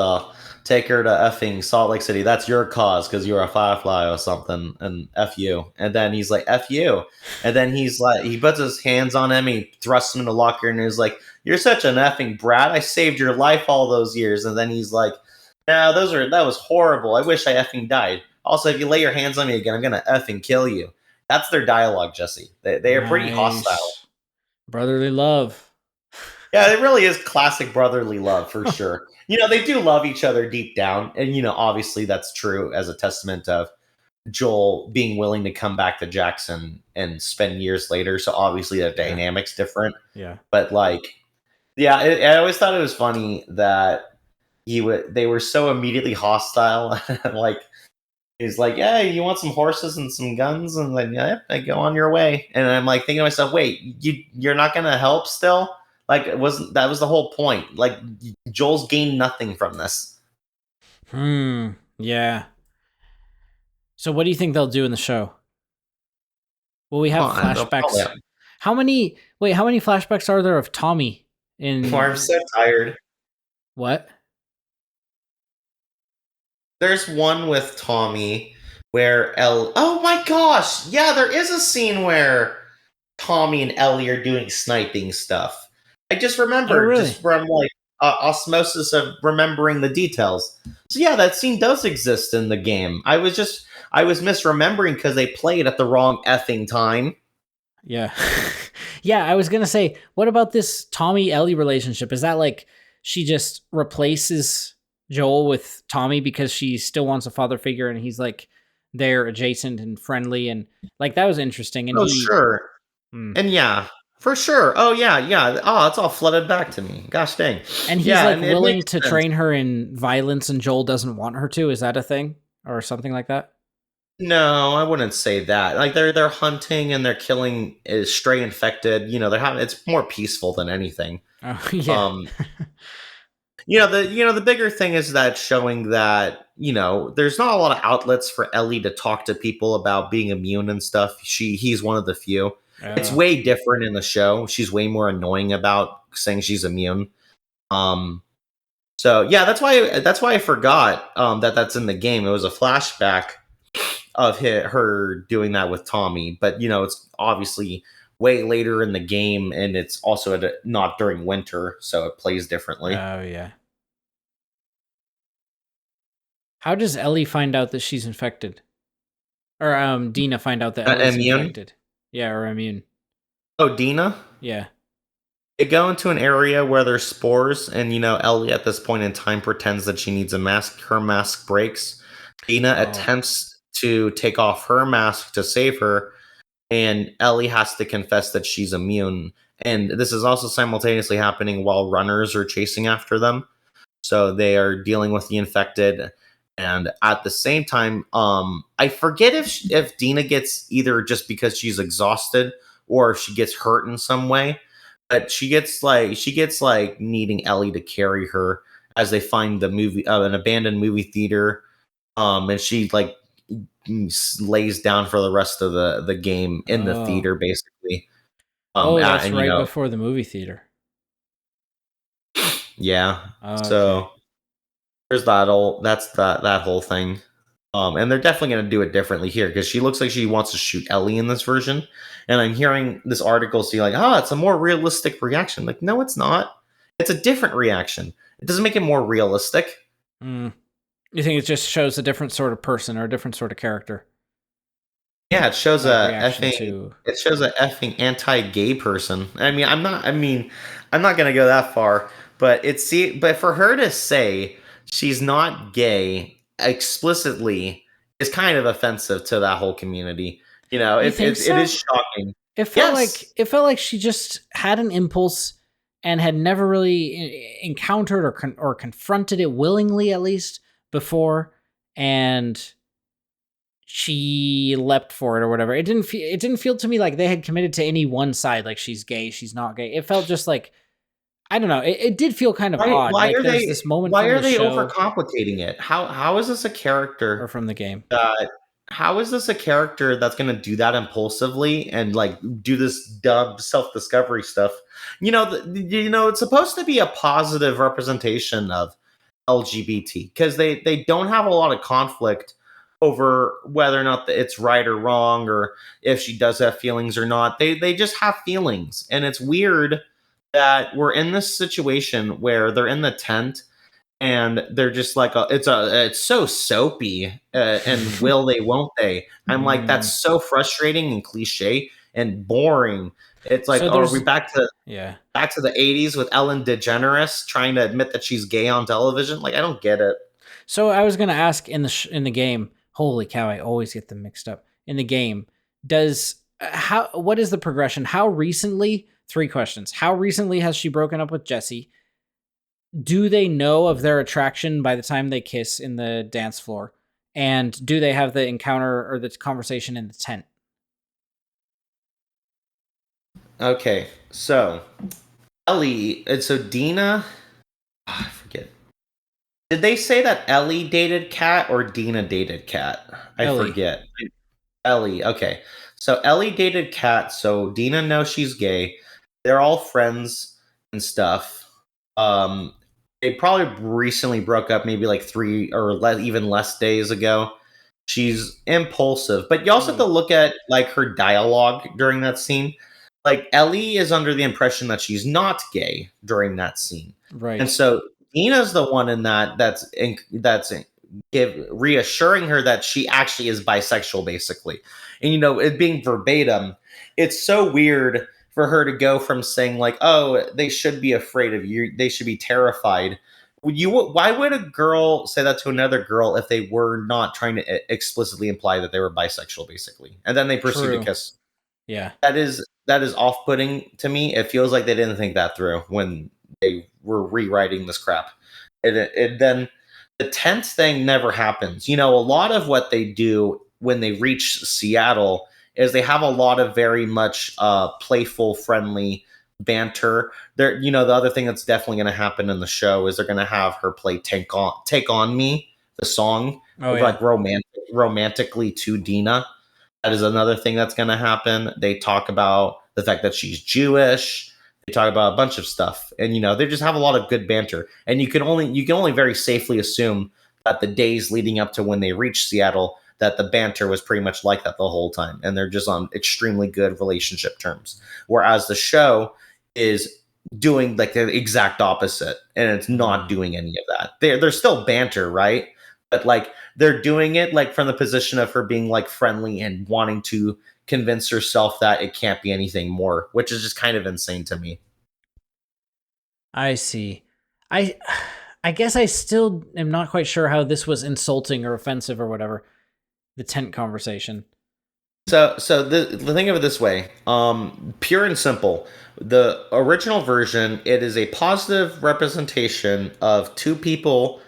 take her to effing Salt Lake City. That's your cause because you're a firefly or something, and F you. And then he's like, F you. And then he's like, he puts his hands on him, he thrusts him in the locker, and he's like, you're such an effing brat. I saved your life all those years. And then he's like, no, that was horrible. I wish I effing died. Also, if you lay your hands on me again, I'm gonna effing kill you. That's their dialogue, Jesse. They are pretty hostile.
Nice. Brotherly love.
Yeah, it really is classic brotherly love for sure. They do love each other deep down, and obviously that's true as a testament of Joel being willing to come back to Jackson and spend years later. So obviously the
Yeah.
dynamic's different.
Yeah.
But like, yeah, I always thought it was funny that they were so immediately hostile. Like he's like, "Yeah, you want some horses and some guns?" And then, yeah, I go on your way. And I'm like thinking to myself, "Wait, you're not gonna help still? Like, it wasn't that was the whole point? Like, Joel's gained nothing from this."
Yeah. So what do you think they'll do in the show? Will we have
Well, they'll probably
flashbacks? How many flashbacks are there of Tommy
I'm
in
so tired.
what?
There's one with Tommy where Oh my gosh! Yeah, there is a scene where Tommy and Ellie are doing sniping stuff. I just
Oh,
remembered,
really?
just from like osmosis of remembering the details. So yeah, that scene does exist in the game. I was misremembering because they played at the wrong effing time.
Yeah. Yeah, I was going to say, what about this Tommy Ellie relationship? Is that like she just replaces Joel with Tommy because she still wants a father figure and he's like there adjacent and friendly and like that was interesting and
Oh sure,
hmm.
and yeah, for sure. Oh yeah, yeah. Oh, it's all flooded back to me. Gosh dang.
And he's
Yeah,
like
and it
willing
makes
to
sense.
train her in violence and Joel doesn't want her to. Is that a thing or something like that?
No, I wouldn't say that. Like they're hunting and they're killing stray infected. They're having it's more peaceful than anything.
Oh, yeah.
Um, the bigger thing is that showing that there's not a lot of outlets for Ellie to talk to people about being immune and stuff. He's one of the few. It's
Oh.
way different in the show. She's way more annoying about saying she's immune. Um, so yeah, that's why I forgot that that's in the game. It was a flashback of her doing that with Tommy, but it's obviously way later in the game, and it's also not during winter, so it plays differently.
Oh, yeah. How does Ellie find out that she's infected? Or Dina find out that Ellie's
Immune?
infected? Yeah, or immune.
Oh, Dina?
Yeah.
They go into an area where there's spores, and Ellie at this point in time pretends that she needs a mask. Her mask breaks. Dina
Oh.
attempts to take off her mask to save her, and Ellie has to confess that she's immune. And this is also simultaneously happening while runners are chasing after them. So they are dealing with the infected, and at the same time, I forget if Dina gets either just because she's exhausted or if she gets hurt in some way, but she gets like needing Ellie to carry her as they find the movie an abandoned movie theater, and she like lays down for the rest of the game in the
Oh.
theater basically.
Oh, that's
And
right before the movie theater.
yeah,
Okay.
so there's that whole thing. And they're definitely going to do it differently here because she looks like she wants to shoot Ellie in this version. And I'm hearing this article see like, it's a more realistic reaction. Like, no, it's not. It's a different reaction. It doesn't make it more realistic.
Mm. You think it just shows a different sort of person or a different sort of character?
Yeah, it shows
Like
a
reaction
effing
to.
it shows a effing anti-gay person. I'm not gonna go that far, but but for her to say she's not gay explicitly is kind of offensive to that whole community.
You
It
think
it, it is
so?
shocking.
It
Yes.
felt like she just had an impulse and had never really encountered or confronted it willingly, at least before, and she leapt for it or whatever. It didn't feel to me like they had committed to any one side, like she's gay, she's not gay. It felt just like, I don't know. It did feel kind of
Why
odd.
why
Like
are
there's
they
this moment
why
from
are
the
they
show
overcomplicating it? How is this a
or
character
from the game.
that how is this a character that's going to do that impulsively and like do this dumb self-discovery stuff? It's supposed to be a positive representation of LGBT because they don't have a lot of conflict over whether or not it's right or wrong or if she does have feelings or not. They just have feelings, and it's weird that we're in this situation where they're in the tent and they're just like it's so soapy, and will they won't they. I'm like, that's
Mm.
so frustrating and cliche and boring. It's like,
So
are we
there's yeah.
back to the 80s with Ellen DeGeneres trying to admit that she's gay on television? Like, I don't get it.
So I was gonna ask in in the game. Holy cow! I always get them mixed up. In the game, does how what is the progression? How recently? Three questions. How recently has she broken up with Jesse? Do they know of their attraction by the time they kiss in the dance floor? And do they have the encounter or the conversation in the tent?
Okay, so Ellie and so Dina, I forget. Did they say that Ellie dated Kat or Dina dated Kat? I
Ellie.
forget. Ellie. Okay. So Ellie dated Kat, so Dina knows she's gay. They're all friends and stuff. Um they probably recently broke up maybe like 3 or even less days ago. She's impulsive, but you also have to
Mm,
look at like her dialogue during that scene. Like Ellie is under the impression that she's not gay during that scene. And
right.
so Dina's the one in that reassuring her that she actually is bisexual, basically. And it being verbatim, it's so weird for her to go from saying like, "Oh, they should be afraid of you. They should be terrified." Why would a girl say that to another girl if they were not trying to explicitly imply that they were bisexual, basically? And then they proceed to
True.
kiss.
Yeah.
That is off-putting to me. It feels like they didn't think that through when they were rewriting this crap. It then the tense thing never happens. A lot of what they do when they reach Seattle is they have a lot of very much playful, friendly banter. The other thing that's definitely going to happen in the show is they're going to have her play Take on Me, the song,
Oh yeah.
like romantically to Dina. That is another thing that's going to happen. They talk about the fact that she's Jewish. They talk about a bunch of stuff, and they just have a lot of good banter. And you can only very safely assume that the days leading up to when they reach Seattle, that the banter was pretty much like that the whole time, and they're just on extremely good relationship terms. Whereas the show is doing like the exact opposite, and it's not
Mm.
doing any of that. There's still banter, right? But like they're doing it like from the position of her being like friendly and wanting to convince herself that it can't be anything more, which is just kind of insane to me.
I see. I I guess I still am not quite sure how this was insulting or offensive or whatever. The tent conversation.
So think of it this way, pure and simple. The original version, it is a positive representation of two people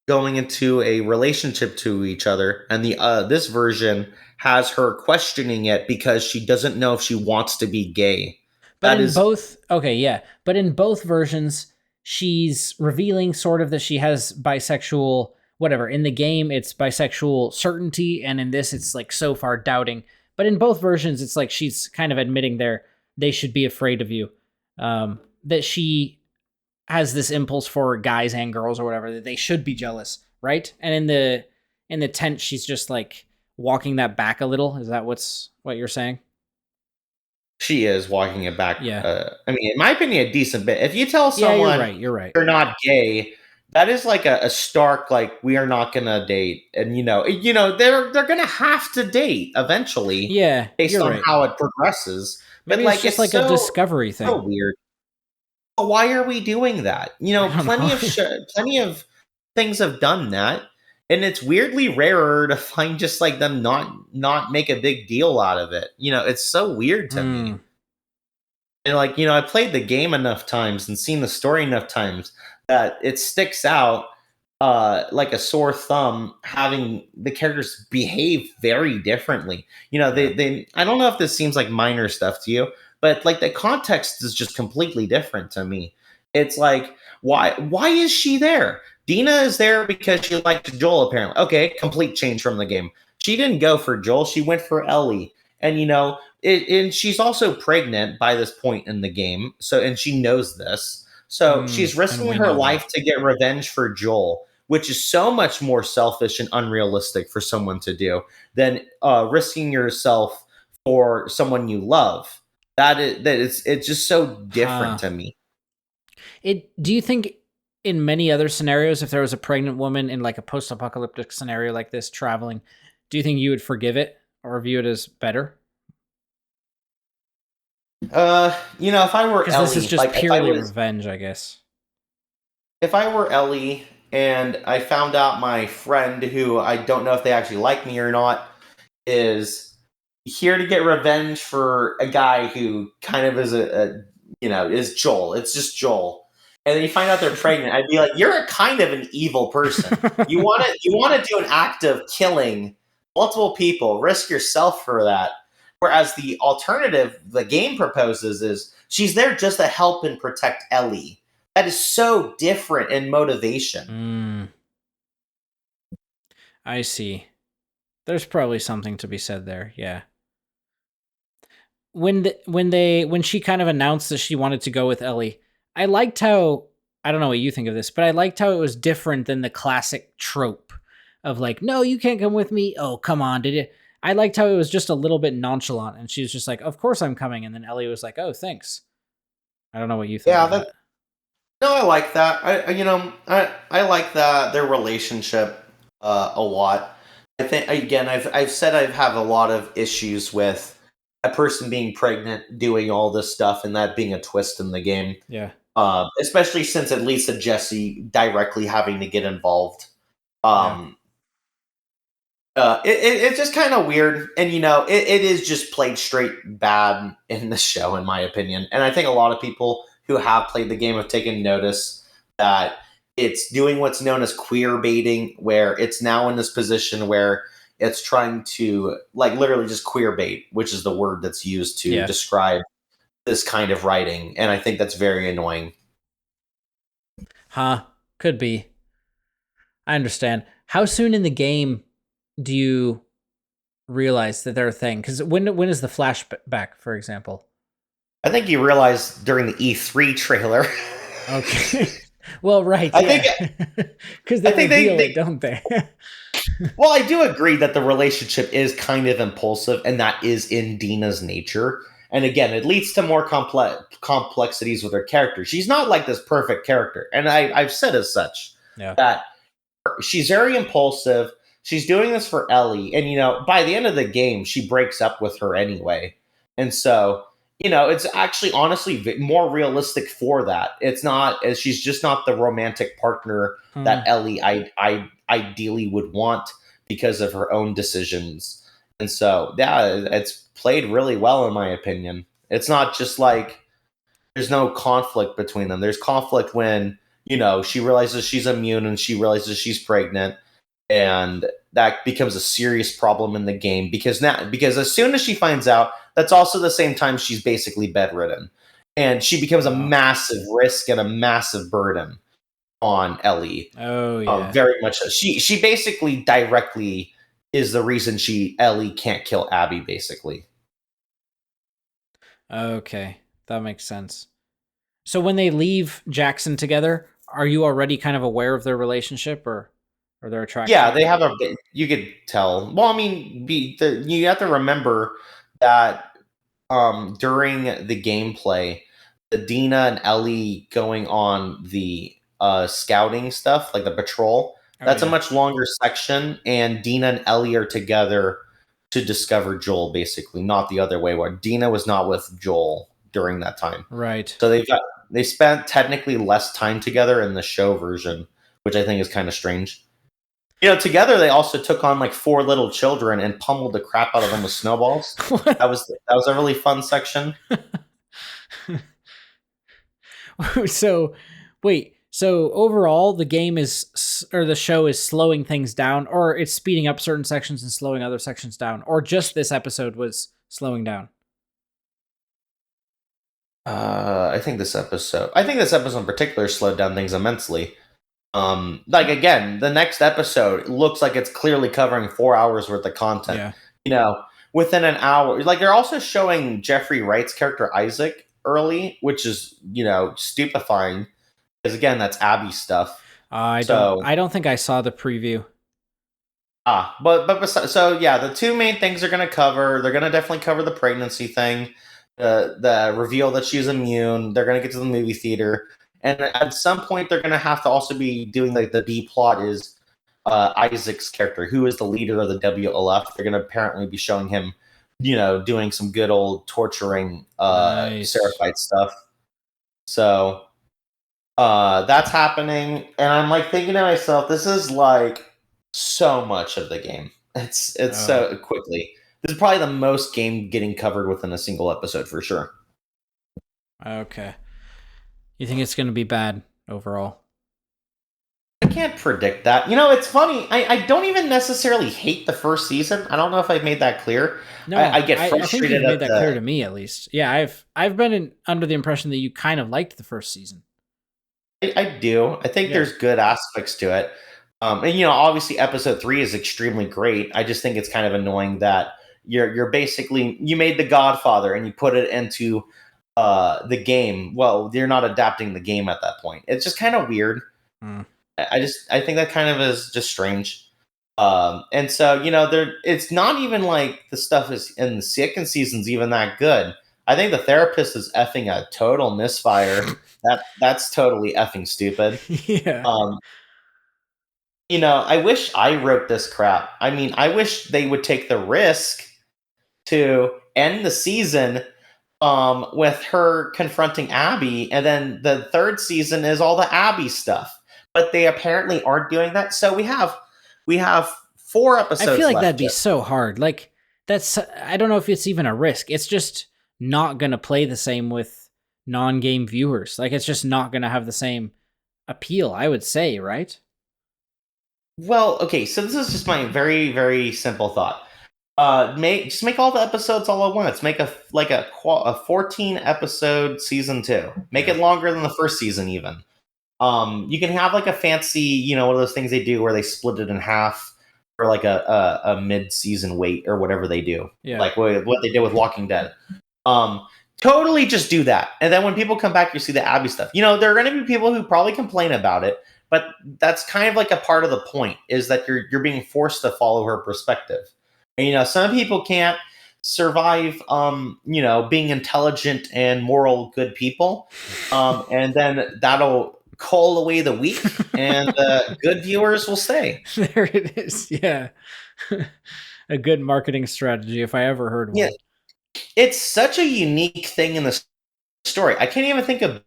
going into a relationship to each other, and the this version has her questioning it because she doesn't know if she wants to be gay.
But
That
in
is,
both, okay, yeah. But in both versions, she's revealing sort of that she has bisexual, whatever. In the game, it's bisexual certainty, and in this, it's like so far doubting. But in both versions, it's like she's kind of admitting they should be afraid of you. That she has this impulse for guys and girls or whatever, that they should be jealous, right? And in the tent, she's just like walking that back a little. Is that what you're saying?
she is walking it back.
Yeah.
I mean, in my opinion, a decent bit. If you tell
Yeah, you're
someone
right. You're right.
you're not gay, that is like a stark like we are not gonna date, and they're gonna have to date eventually
Yeah,
based
you're
on
right.
how it progresses. But
Maybe it's
like
just
it's
like a
so
discovery
so
thing.
weird. But why are we doing that?
I don't know.
Plenty of things have done that, and it's weirdly rarer to find just like them not make a big deal out of it. It's so weird to me.
Hmm.
And like, I played the game enough times and seen the story enough times that it sticks out like a sore thumb having the characters behave very differently.
Yeah.
They I don't know if this seems like minor stuff to you, but like the context is just completely different to me. It's like why is she there? Dina is there because she liked Joel apparently. Okay, complete change from the game. She didn't go for Joel, she went for Ellie. And and she's also pregnant by this point in the game. And she knows this. So she's
And
risking
we
her
know that.
life to get revenge for Joel, which is so much more selfish and unrealistic for someone to do than risking yourself for someone you love. It's just so different
Huh.
to me.
Do you think in many other scenarios, if there was a pregnant woman in like a post-apocalyptic scenario like this traveling, do you think you would forgive it or view it as better?
If I were
Because this is
Ellie,
just
like
purely revenge, I guess.
if I were Ellie and I found out my friend, who I don't know if they actually like me or not, is here to get revenge for a guy who kind of is is Joel. It's just Joel. And then you find out they're pregnant. I'd be like, you're a kind of an evil person. You want to do an act of killing multiple people, risk yourself for that. Whereas the alternative the game proposes is she's there just to help and protect Ellie. That is so different in motivation.
Hmm. I see. There's probably something to be said there. Yeah. When she kind of announced that she wanted to go with Ellie, I liked how, I don't know what you think of this, but I liked how it was different than the classic trope of like, no, you can't come with me. Oh, come on, did it? I liked how it was just a little bit nonchalant, and she was just like, "Of course I'm coming," and then Ellie was like, "Oh, thanks." I don't know what you thought
Yeah,
of that.
no, I like that. I like that their relationship a lot. I think again, I've said I have a lot of issues with a person being pregnant, doing all this stuff, and that being a twist in the game.
Yeah,
Especially since it leads to Jesse directly having to get involved.
yeah.
Um, it's just kind of weird, and it is just played straight bad in the show, in my opinion. And I think a lot of people who have played the game have taken notice that it's doing what's known as queer baiting, where it's now in this position where it's trying to like literally just queer bait, which is the word that's used to
Yeah.
describe this kind of writing, and I think that's very annoying.
Huh. Could be. I understand. How soon in the game do you realize that they're a thing? Because when is the flashback, for example?
I think you realized during the E3 trailer.
Okay. Well, right,
I think
yeah. Because
I
they
think
reveal it, don't they?
well, I do agree that the relationship is kind of impulsive, and that is in Dina's nature. And again, it leads to more complexities with her character. She's not like this perfect character, and I've said as such
Yeah.
that she's very impulsive. She's doing this for Ellie, and by the end of the game, she breaks up with her anyway. And so it's actually honestly more realistic for that. It's not, she's just not the romantic partner
Hmm.
that Ellie I ideally would want because of her own decisions. And so, yeah, it's played really well in my opinion. It's not just like there's no conflict between them. There's conflict when, she realizes she's immune and she realizes she's pregnant, and that becomes a serious problem in the game because as soon as she finds out, that's also the same time she's basically bedridden, and she becomes a
Oh.
massive risk and a massive burden on Ellie.
Oh yeah.
Very much so. She basically directly is the reason Ellie can't kill Abby. Basically,
Okay, that makes sense. So when they leave Jackson together, are you already kind of aware of their relationship or their
yeah,
attraction?
they have a. You could tell. Well, I mean, you have to remember that during the gameplay, the Dina and Ellie going on the scouting stuff, like the patrol,
Oh
that's a
yeah.
much longer section, and Dina and Ellie are together to discover Joel, basically, not the other way. Where Dina was not with Joel during that time,
Right.
so they spent technically less time together in the show version, which I think is kind of strange. Together they also took on like four little children and pummeled the crap out of them with snowballs. That was a really fun section.
So, wait. So overall, the game is or the show is slowing things down, or it's speeding up certain sections and slowing other sections down, or just this episode was slowing down.
I think this episode in particular slowed down things immensely. Like again, the next episode looks like it's clearly covering 4 hours worth of content.
Yeah.
You know, within an hour. Like they're also showing Jeffrey Wright's character Isaac early, which is stupefying because again, that's Abby stuff.
I don't.
So
I don't think I saw the preview.
so yeah, the two main things they're gonna cover. They're gonna definitely cover the pregnancy thing, the reveal that she's immune. They're gonna get to the movie theater, and at some point they're gonna have to also be doing like the B plot is Isaac's character, who is the leader of the WLF. They're gonna apparently be showing him, doing some good old torturing
Nice.
Seraphite stuff. So that's happening, and I'm like thinking to myself, this is like so much of the game. It's
Oh.
so quickly. This is probably the most game getting covered within a single episode for sure.
Okay. You think it's going to be bad overall?
I can't predict that. It's funny. I don't even necessarily hate the first season. I don't know if I've made that clear. I
No,
get
I think you've
frustrated
made
at
that clear
the.
to me at least. Yeah, I've been under the impression that you kind of liked the first season.
I do. I think
Yeah.
there's good aspects to it. And obviously episode 3 is extremely great. I just think it's kind of annoying that you're basically you made The Godfather and you put it into the game. Well, you're not adapting the game at that point. It's just kind of weird.
Hmm.
I think that kind of is just strange. And so there it's not even like the stuff is in the second season's even that good. I think the therapist is effing a total misfire. That's totally effing stupid.
Yeah.
Um, I wish I wrote this crap. I mean, I wish they would take the risk to end the season with her confronting Abby, and then the third season is all the Abby stuff. But they apparently aren't doing that. So we have four
I feel
episodes
like that'd
left.
be so hard. Like that's I don't know if it's even a risk. It's just not going to play the same with non-game viewers. Like it's just not going to have the same appeal, I would say, right?
Well, okay, so this is just my very, very simple thought. Make all the episodes all at once. Make a 14 episode season 2. Make
Yeah.
it longer than the first season even. You can have like a fancy, one of those things they do where they split it in half for like a mid season wait or whatever they do,
Yeah.
like what they did with Walking Dead. Um, totally just do that, and then when people come back, you see the Abby stuff. There are going to be people who probably complain about it, but that's kind of like a part of the point is that you're being forced to follow her perspective. And some people can't survive being intelligent and moral good people, and then that'll cull away the weak, and good viewers will stay.
There it is. Yeah. A good marketing strategy if I ever heard
Yeah,
one.
It's such a unique thing in the story. I can't even think of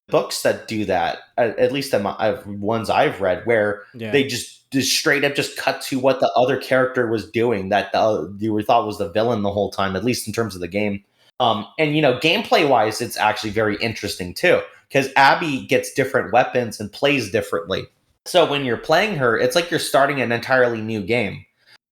books that do that. At least ones I've read, where
Yeah.
they just straight up just cut to what the other character was doing that you thought was the villain the whole time. At least in terms of the game. And gameplay wise, it's actually very interesting too, because Abby gets different weapons and plays differently. So when you're playing her, it's like you're starting an entirely new game,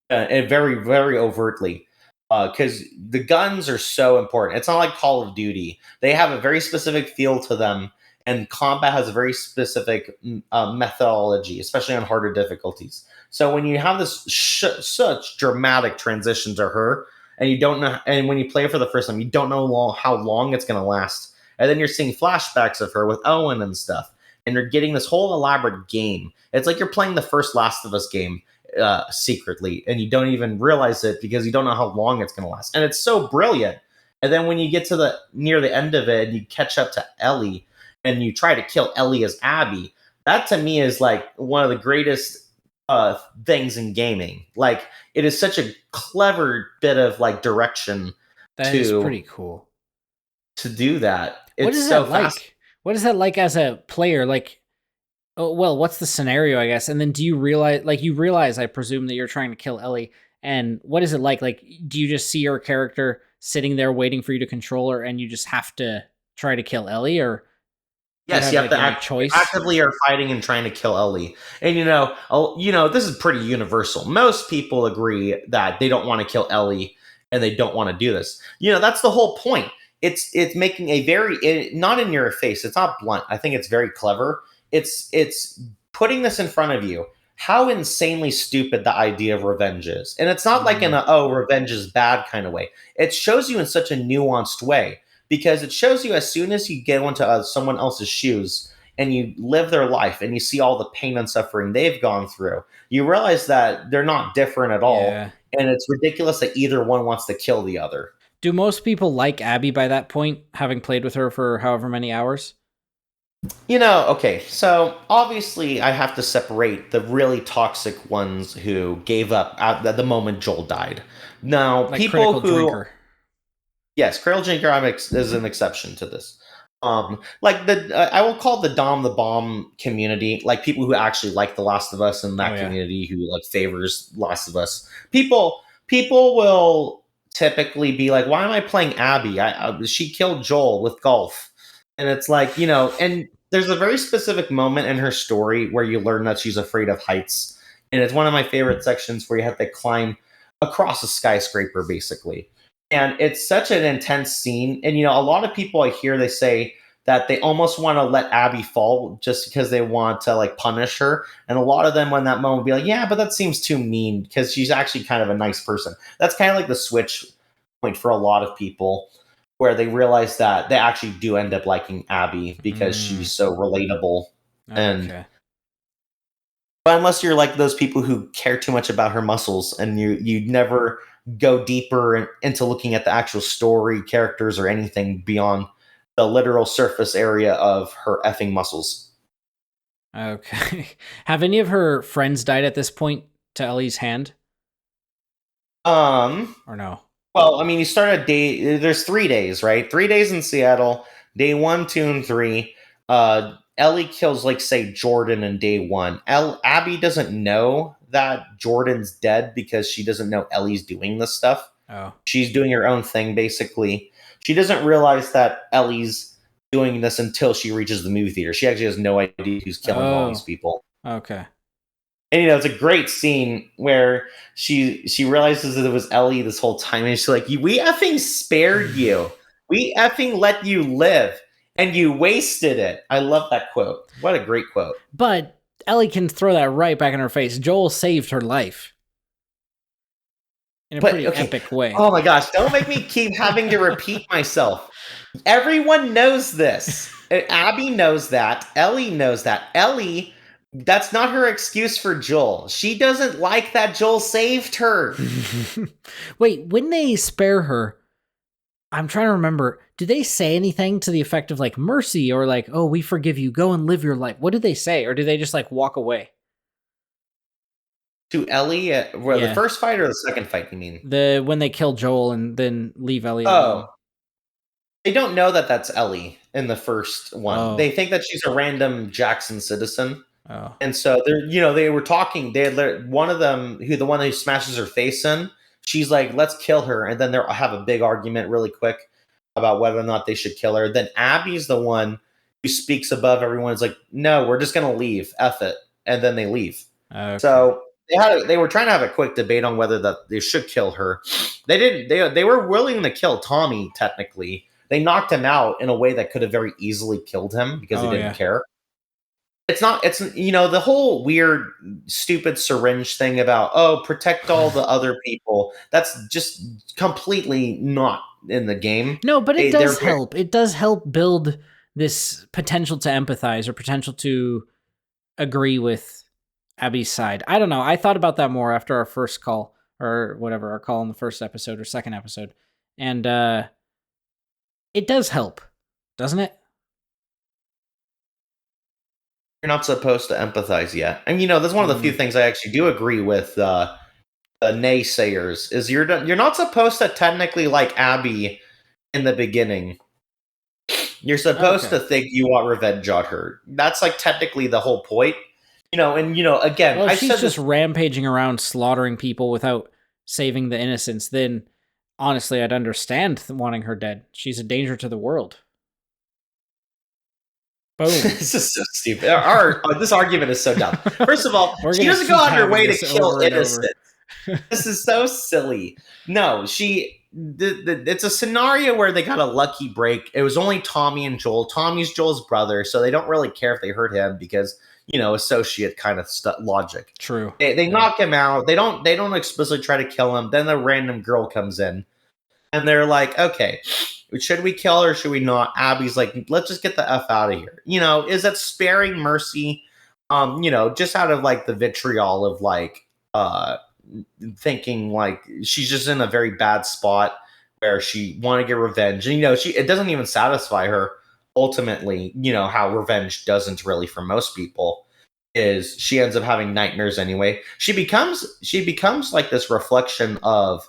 and very, very overtly. Because the guns are so important. It's not like Call of Duty. They have a very specific feel to them, and combat has a very specific methodology, especially on harder difficulties. So when you have this such dramatic transition to her, and you don't know, and when you play it for the first time, you don't know how long it's going to last, and then you're seeing flashbacks of her with Owen and stuff, and you're getting this whole elaborate game. It's like you're playing the first Last of Us game secretly, and you don't even realize it because you don't know how long it's going to last, and it's so brilliant. And then when you get to the near the end of it and you catch up to Ellie and you try to kill Ellie as Abby, that to me is like one of the greatest things in gaming. Like, it is such a clever bit of like direction
That is
to
pretty cool.
do that.
What
It's
is
so
that
fast.
like? What is that like as a player? Like, oh, well, what's the scenario, I guess? And then do you realize, I presume, that you're trying to kill Ellie. And what is it like? Like, do you just see your character sitting there waiting for you to control her and you just have to try to kill Ellie? Or do you
Yes,
have
you have
like
to
any choice?
actively are fighting and trying to kill Ellie. And this is pretty universal. Most people agree that they don't want to kill Ellie and they don't want to do this. That's the whole point. It's making a not in your face. It's not blunt. I think it's very clever. It's putting this in front of you. How insanely stupid the idea of revenge is. And it's not like in a revenge is bad kind of way. It shows you in such a nuanced way, because it shows you as soon as you get into someone else's shoes and you live their life and you see all the pain and suffering they've gone through, you realize that they're not different at all.
Yeah.
And it's ridiculous that either one wants to kill the other.
Do most people like Abby by that point, having played with her for however many hours?
Okay, so obviously I have to separate the really toxic ones who gave up at the moment Joel died. Now,
Like
people
critical
who
drinker.
Yes, Cradle Jinker is an exception to this. Like I will call the Dom the Bomb community, like people who actually like The Last of Us, and
Oh
that
yeah.
community who like favors Last of Us. People will typically be like, "Why am I playing Abby? She killed Joel with golf," and it's like, and there's a very specific moment in her story where you learn that she's afraid of heights, and it's one of my favorite sections where you have to climb across a skyscraper, basically. And it's such an intense scene. And a lot of people I hear, they say that they almost want to let Abby fall just because they want to like punish her. And a lot of them in that moment will be like, yeah, but that seems too mean because she's actually kind of a nice person. That's kind of like the switch point for a lot of people, where they realize that they actually do end up liking Abby because she's so relatable. And
Okay.
but unless you're like those people who care too much about her muscles and you never go deeper into looking at the actual story, characters, or anything beyond the literal surface area of her effing muscles.
Okay. Have any of her friends died at this point to Ellie's hand?
Um,
Or no?
well, I mean, you start a day. There's 3 days, right? 3 days in Seattle. Day 1, 2, and 3. Ellie kills, like, say, Jordan in day 1. Abby doesn't know that Jordan's dead because she doesn't know Ellie's doing this stuff.
Oh.
She's doing her own thing, basically. She doesn't realize that Ellie's doing this until she reaches the movie theater. She actually has no idea who's killing all these
Oh.
people.
Okay.
And it's a great scene where she realizes that it was Ellie this whole time, and she's like, "We effing spared you. We effing let you live, and you wasted it." I love that quote. What a great quote.
But Ellie can throw that right back in her face. Joel saved her life in a
But
pretty
okay,
epic way.
oh my gosh, don't make me keep having to repeat myself. Everyone knows this. Abby knows that. Ellie knows that. Ellie, that's not her excuse for Joel. She doesn't like that Joel saved her.
Wait, when they spare her, I'm trying to remember. Do they say anything to the effect of like mercy or like, oh, we forgive you, go and live your life? What did they say? Or do they just like walk away?
To Ellie, where the
Yeah,
first fight or the second fight? You mean?
when they kill Joel and then leave Ellie
Oh,
alone.
they don't know that that's Ellie in the first one.
Oh,
They think that she's a random Jackson citizen.
oh,
And so they're, they were talking. They had one of them, the one who smashes her face in. She's like, "Let's kill her," and then they'll have a big argument really quick about whether or not they should kill her. Then Abby's the one who speaks above everyone. Is like, "No, we're just gonna leave. F it," and then they leave.
okay.
So they were trying to have a quick debate on whether that they should kill her. They didn't. They were willing to kill Tommy. Technically, they knocked him out in a way that could have very easily killed him because they
Oh
didn't
yeah.
care. It's not. It's the whole weird, stupid syringe thing about protect all the other people. That's just completely not in the game.
No, but it
They're
does help. It does help build this potential to empathize or potential to agree with Abby's side. I don't know. I thought about that more after our first call or whatever, our call in the first episode or second episode. And it does help, doesn't it?
you're not supposed to empathize yet. And that's one of the few things I actually do agree with the naysayers is you're not supposed to technically like Abby in the beginning. You're supposed
Okay.
to think you want revenge on her. That's like technically the whole point. Again,
Well, if
I
she's
said
just
this.
rampaging around slaughtering people without saving the innocents, then honestly, I'd understand wanting her dead. She's a danger to the world. Boom.
This is so stupid. This argument is so dumb. First of all,
We're
she
gonna
doesn't go
keep
out of her
having
way to
this
kill
over and over.
innocent. This is so silly. No, it's a scenario where they got a lucky break. It was only Tommy and Joel. Tommy's Joel's brother, so they don't really care if they hurt him because associate kind of logic.
True.
They
Yeah.
knock him out. They don't explicitly try to kill him. Then the random girl comes in, and they're like, "Okay, should we kill her? Or should we not?" Abby's like, "Let's just get the f out of here." Is that sparing mercy? Just out of like the vitriol of like thinking like she's just in a very bad spot where she want to get revenge, and it doesn't even satisfy her. Ultimately, how revenge doesn't really for most people is she ends up having nightmares anyway. She becomes like this reflection of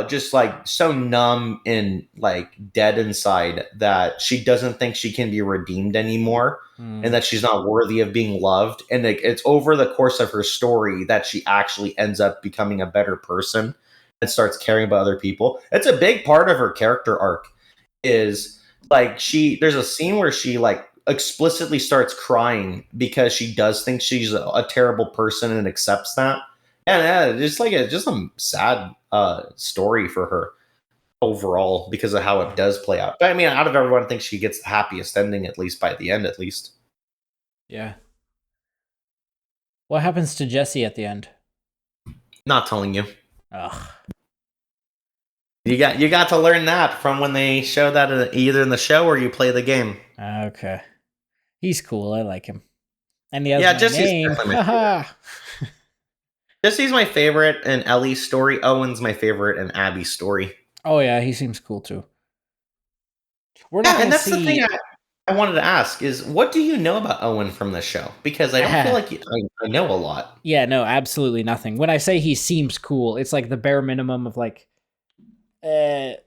just like so numb and like dead inside that she doesn't think she can be redeemed anymore and that she's not worthy of being loved. And it's over the course of her story that she actually ends up becoming a better person and starts caring about other people. It's a big part of her character arc is like there's a scene where she like explicitly starts crying because she does think she's a terrible person and accepts that. And just like just a sad story for her overall because of how it does play out. But I mean, out of everyone, I think she gets the happiest ending, at least by the end, at least.
Yeah. What happens to Jesse at the end?
Not telling you.
Ugh.
You got to learn that from when they show that either in the show or you play the game.
Okay. He's cool. I like him. And he has my
Jesse's
name.
definitely my
Haha.
Jesse's my favorite in Ellie's story. Owen's my favorite in Abby's story.
Oh yeah, he seems cool too. We're not
Yeah, and
gonna
that's the
see.
thing I wanted to ask is what do you know about Owen from this show? Because I don't feel like I know a lot.
Yeah, no, absolutely nothing. When I say he seems cool, it's like the bare minimum of like, it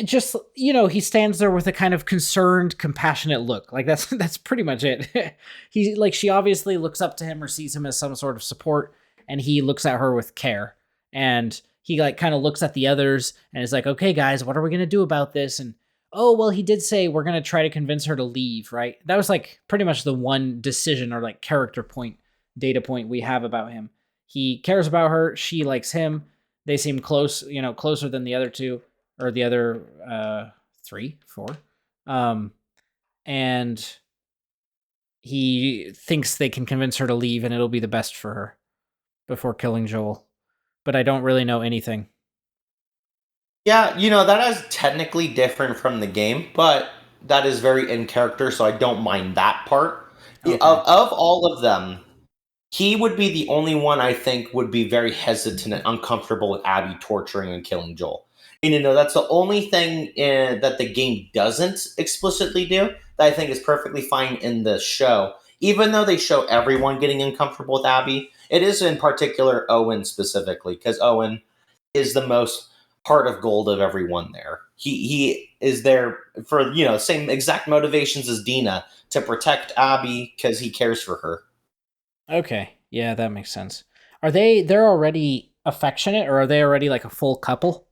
just he stands there with a kind of concerned, compassionate look. Like that's pretty much it. He like she obviously looks up to him or sees him as some sort of support, and he looks at her with care. And he like kind of looks at the others and is like, "Okay, guys, what are we gonna do about this?" And oh, well, he did say we're gonna try to convince her to leave, right? That was like pretty much the one decision or like character point, data point we have about him. He cares about her. She likes him. They seem close, closer than the other two or the other three, four. And he thinks they can convince her to leave and it'll be the best for her before killing Joel. But I don't really know anything.
Yeah, that is technically different from the game, but that is very in character, so I don't mind that part.
Okay.
Of all of them, he would be the only one I think would be very hesitant and uncomfortable with Abby torturing and killing Joel. And that's the only thing that the game doesn't explicitly do that I think is perfectly fine in the show even though they show everyone getting uncomfortable with Abby, it is in particular Owen specifically, because Owen is the most heart of gold of everyone there. He is there for, same exact motivations as Dina, to protect Abby because he cares for her.
Okay. Yeah, that makes sense. They're already affectionate, or are they already like a full couple?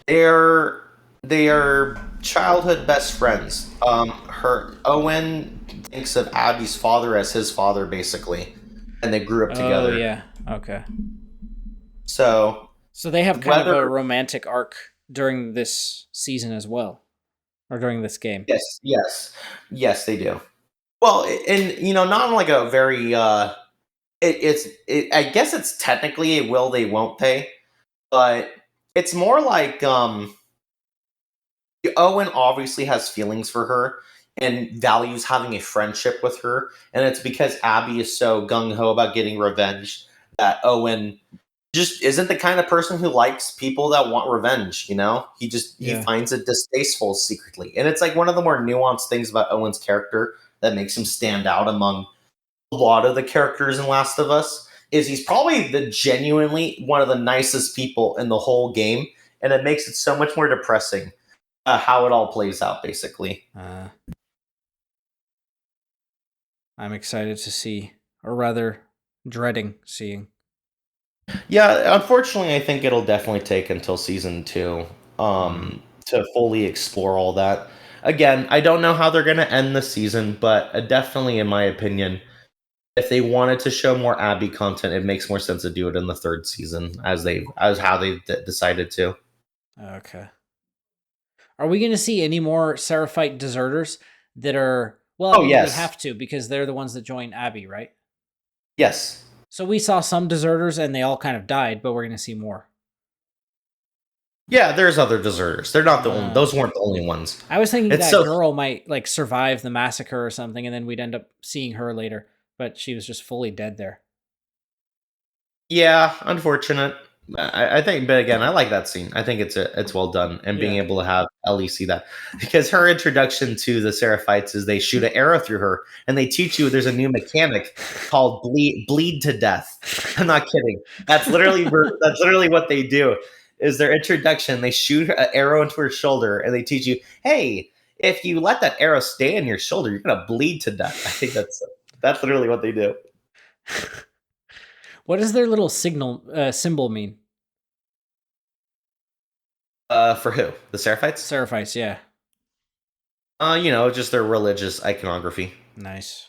They're they are childhood best friends. Her Owen thinks of Abby's father as his father, basically, and they grew up
Oh
together.
yeah. Okay.
So
So they have kind of
whether
a romantic arc during this season as well, or during this game.
yes, they do. Well, and not like a very I guess it's technically a will they won't they, but it's more like Owen obviously has feelings for her and values having a friendship with her, and it's because Abby is so gung ho about getting revenge that Owen just isn't the kind of person who likes people that want revenge. He
Yeah.
finds it distasteful secretly, and it's like one of the more nuanced things about Owen's character that makes him stand out among a lot of the characters in Last of Us is he's probably the genuinely one of the nicest people in the whole game, and it makes it so much more depressing how it all plays out, basically.
Uh, I'm excited to see, or rather, dreading seeing.
Yeah, unfortunately, I think it'll definitely take until season two
Mm.
to fully explore all that. Again, I don't know how they're going to end the season, but definitely, in my opinion, if they wanted to show more Abby content, it makes more sense to do it in the third season, as how they decided to.
Okay. Are we going to see any more Seraphite deserters that are? Well, I
Oh
mean, we
yes,
have to because they're the ones that join Abby, right?
yes,
So we saw some deserters and they all kind of died, but we're going to see more.
yeah. There's other deserters. They're not the only.
Uh,
Those weren't the only ones.
I was thinking
It's
that
so
girl might like survive the massacre or something, and then we'd end up seeing her later, but she was just fully dead there.
Yeah, unfortunate. I think, but again, I like that scene. I think it's well done, and being
Yeah.
able to have Ellie see that, because her introduction to the Seraphites is they shoot an arrow through her, and they teach you there's a new mechanic called bleed to death. I'm not kidding. That's literally what they do. Is their introduction? They shoot an arrow into her shoulder, and they teach you, hey, if you let that arrow stay in your shoulder, you're gonna bleed to death. I think that's literally what they do.
What does their little signal symbol mean?
For who? The Seraphites?
Seraphites, yeah.
Just their religious iconography.
Nice.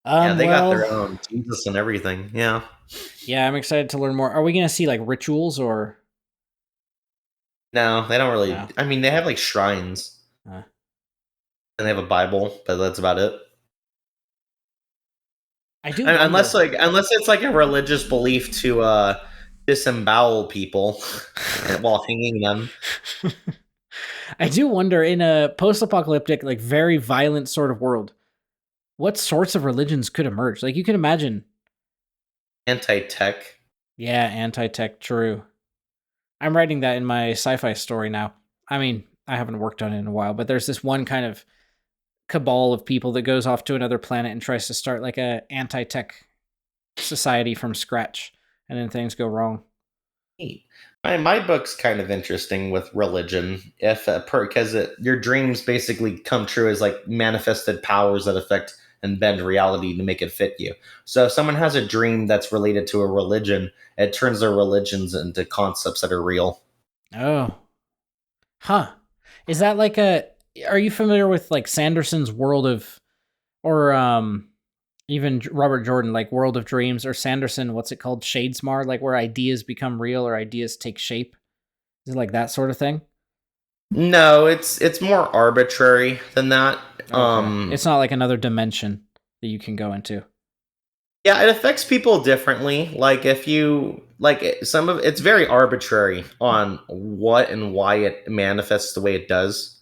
Yeah, they got their
Well,
own Jesus and everything. Yeah.
yeah, I'm excited to learn more. Are we going to see like rituals or
No, they don't really.
no?
I mean, they have like shrines
Uh,
and they have a Bible, but that's about it.
I do
Unless
wonder.
unless it's like a religious belief to disembowel people and while hanging them.
I do wonder in a post-apocalyptic, like very violent sort of world, what sorts of religions could emerge? Like you can imagine.
Anti-tech.
Yeah, anti-tech, true. I'm writing that in my sci-fi story now. I mean, I haven't worked on it in a while, but there's this one kind of cabal of people that goes off to another planet and tries to start like a anti-tech society from scratch, and then things go wrong.
Neat. My book's kind of interesting with religion, if because your dreams basically come true as like manifested powers that affect and bend reality to make it fit you. So if someone has a dream that's related to a religion, it turns their religions into concepts that are real.
Oh, huh. Is that like a? Are you familiar with like Sanderson's World of, or even Robert Jordan like World of Dreams, or Sanderson? What's it called? Shadesmar, like where ideas become real or ideas take shape. Is it like that sort of thing?
No, it's more arbitrary than that.
Okay, it's not like another dimension that you can go into.
Yeah, it affects people differently. Like if you some of it's very arbitrary on what and why it manifests the way it does.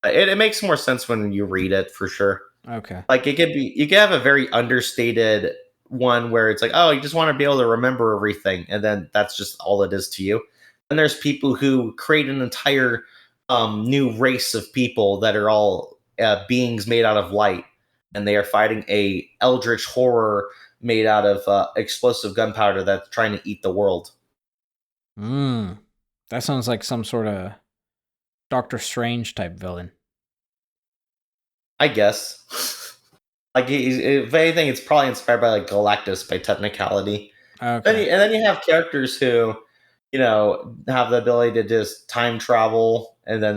It makes more sense when you read it for sure.
Okay.
Like you could have a very understated one where it's like, oh, you just want to be able to remember everything, and then that's just all it is to you. And there's people who create an entire new race of people that are all beings made out of light, and they are fighting a eldritch horror made out of explosive gunpowder that's trying to eat the world.
Mm. That sounds like some sort of Doctor Strange type villain.
I guess. Like, if anything, it's probably inspired by like Galactus by technicality.
Okay.
And then you have characters who, have the ability to just time travel, and then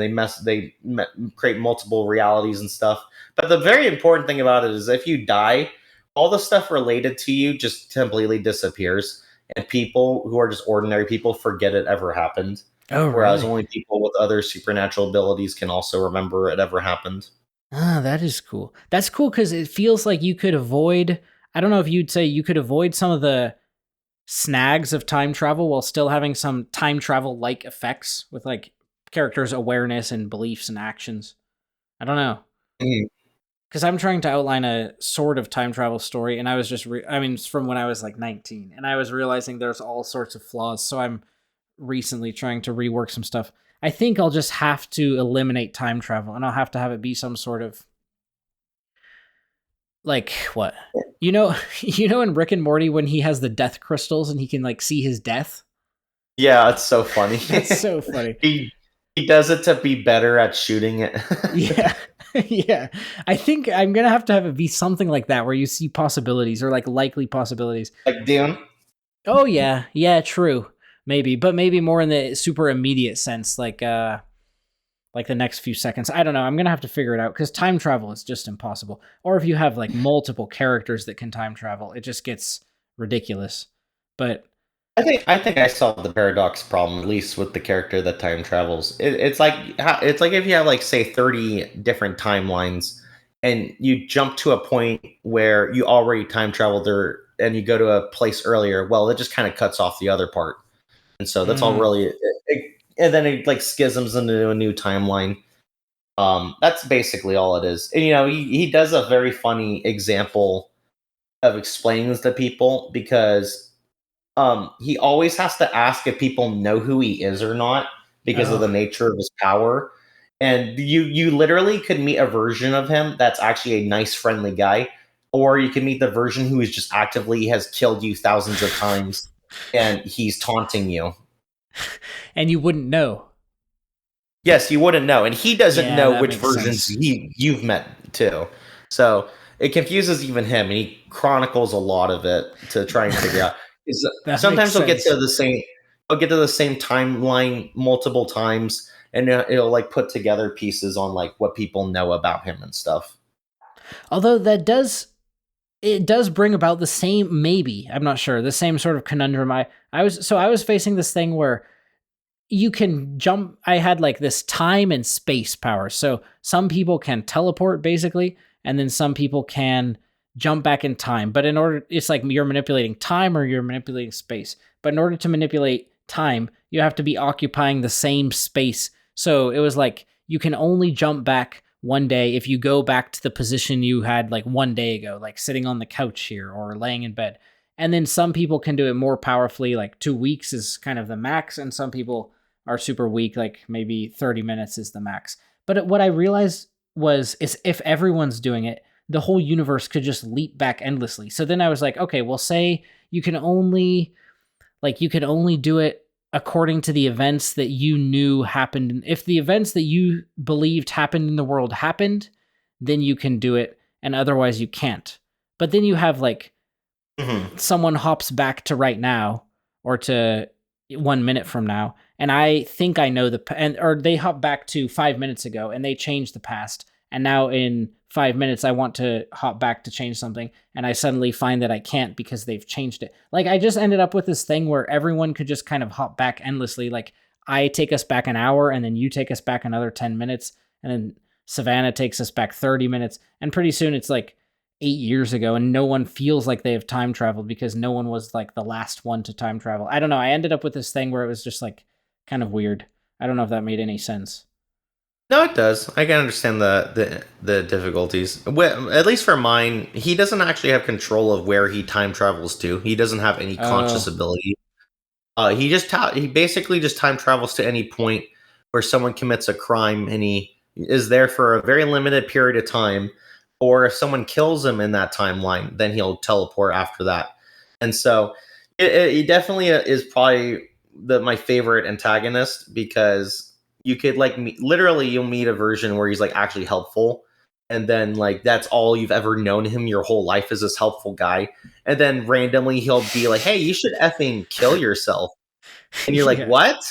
create multiple realities and stuff. But the very important thing about it is if you die, all the stuff related to you just completely disappears, and people who are just ordinary people forget it ever happened.
Oh,
Whereas
really?
only people with other supernatural abilities can also remember it ever happened.
Ah, that is cool. That's cool because it feels like you could avoid. I don't know if you'd say you could avoid some of the snags of time travel while still having some time travel like effects with like characters' awareness and beliefs and actions. I don't know.
Mhm.
Because I'm trying to outline a sort of time travel story, and I was just, I mean, it's from when I was like 19, and I was realizing there's all sorts of flaws. So I'm recently trying to rework some stuff. I think I'll just have to eliminate time travel, and I'll have it be some sort of like what you know, you know, in Rick and Morty when he has the death crystals and he can like see his death.
Yeah, it's so funny.
That's so funny.
he he does it to be better at shooting it.
Yeah. Yeah. I think I'm going to have it be something like that where you see possibilities or like likely possibilities.
Like Dune.
Oh yeah. Yeah, true. Maybe, but maybe more in the super immediate sense like the next few seconds. I don't know. I'm going to have to figure it out cuz time travel is just impossible. Or if you have like multiple characters that can time travel, it just gets ridiculous. But
I think I solved the paradox problem, at least with the character that time travels. It's like if you have like say 30 different timelines, and you jump to a point where you already time traveled there, and you go to a place earlier. Well, it just kind of cuts off the other part, and so that's all
mm,
really. And then it like schisms into a new timeline. That's basically all it is. And he does a very funny example of explaining this to people, because he always has to ask if people know who he is or not, because of the
oh.
nature of his power. And you literally could meet a version of him that's actually a nice, friendly guy, or you can meet the version who is just actively has killed you thousands of times, and he's taunting you.
And you wouldn't know.
Yes, you wouldn't know, and he doesn't
Yeah,
know
that
which
makes
versions
sense.
you've met too. So it confuses even him, and he chronicles a lot of it to try and figure out.
That makes
Sometimes
sense.
he'll get to the same timeline multiple times, and it'll like put together pieces on like what people know about him and stuff.
Although it does bring about the same, maybe I'm not sure, the same sort of conundrum. I was facing this thing where you can jump. I had like this time and space power. So some people can teleport basically, and then some people can jump back in time. But in order, it's like you're manipulating time or you're manipulating space. But in order to manipulate time, you have to be occupying the same space. So it was like you can only jump back one day if you go back to the position you had like one day ago, like sitting on the couch here or laying in bed. And then some people can do it more powerfully, like 2 weeks is kind of the max, and some people are super weak, like maybe 30 minutes is the max. But what I realized is if everyone's doing it, the whole universe could just leap back endlessly. So then I was like, okay, well, say you can only do it according to the events that you knew happened. If the events that you believed happened in the world happened, then you can do it, and otherwise you can't. But then you have like
Mhm.
someone hops back to right now or to 1 minute from now, and I think I know or they hop back to 5 minutes ago and they change the past, and now in 5 minutes I want to hop back to change something, and I suddenly find that I can't because they've changed it. Like I just ended up with this thing where everyone could just kind of hop back endlessly. Like I take us back an hour, and then you take us back another 10 minutes, and then Savannah takes us back 30 minutes, and pretty soon it's like 8 years ago, and no one feels like they have time traveled because no one was like the last one to time travel. I don't know. I ended up with this thing where it was just like kind of weird. I don't know if that made any sense.
No, it does. I can understand the difficulties. Well, at least for mine, he doesn't actually have control of where he time travels to. He doesn't have any conscious
Oh,
ability. He basically just time travels to any point where someone commits a crime and he is there for a very limited period of time, or if someone kills him in that timeline, then he'll teleport after that. And so it definitely is probably my favorite antagonist, because you could like literally you'll meet a version where he's like actually helpful, and then like that's all you've ever known him your whole life is this helpful guy, and then randomly he'll be like, hey, you should effing kill yourself, and you're like,
Yeah.
what?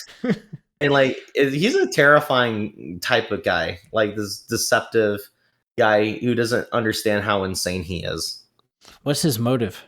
And like he's a terrifying type of guy, like this deceptive guy who doesn't understand how insane he is.
What's his motive?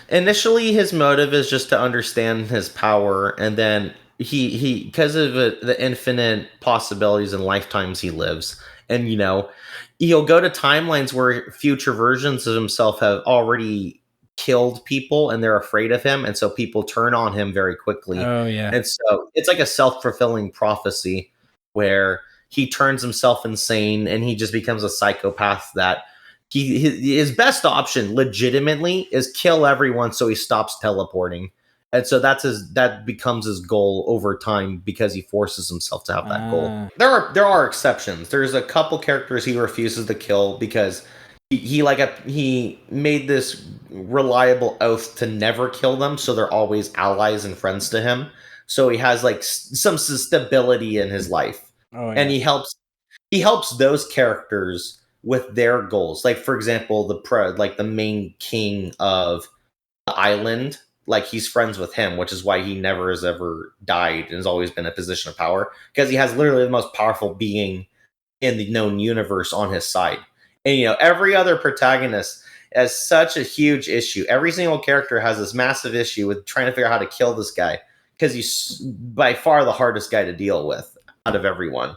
Initially his motive is just to understand his power, and then he because of the infinite possibilities and lifetimes he lives, and he'll go to timelines where future versions of himself have already killed people and they're afraid of him, and so people turn on him very quickly.
Oh yeah.
And so it's like a self-fulfilling prophecy where he turns himself insane and he just becomes a psychopath that his best option legitimately is kill everyone so he stops teleporting. And so that becomes his goal over time, because he forces himself to have that goal. There are exceptions. There's a couple characters he refuses to kill because he made this reliable oath to never kill them, so they're always allies and friends to him. So he has like some stability in his life.
Oh yeah.
And he helps those characters with their goals. Like for example, the main king of the island, like he's friends with him, which is why he never has ever died and has always been in a position of power, because he has literally the most powerful being in the known universe on his side. And every other protagonist has such a huge issue. Every single character has this massive issue with trying to figure out how to kill this guy, because he's by far the hardest guy to deal with out of everyone.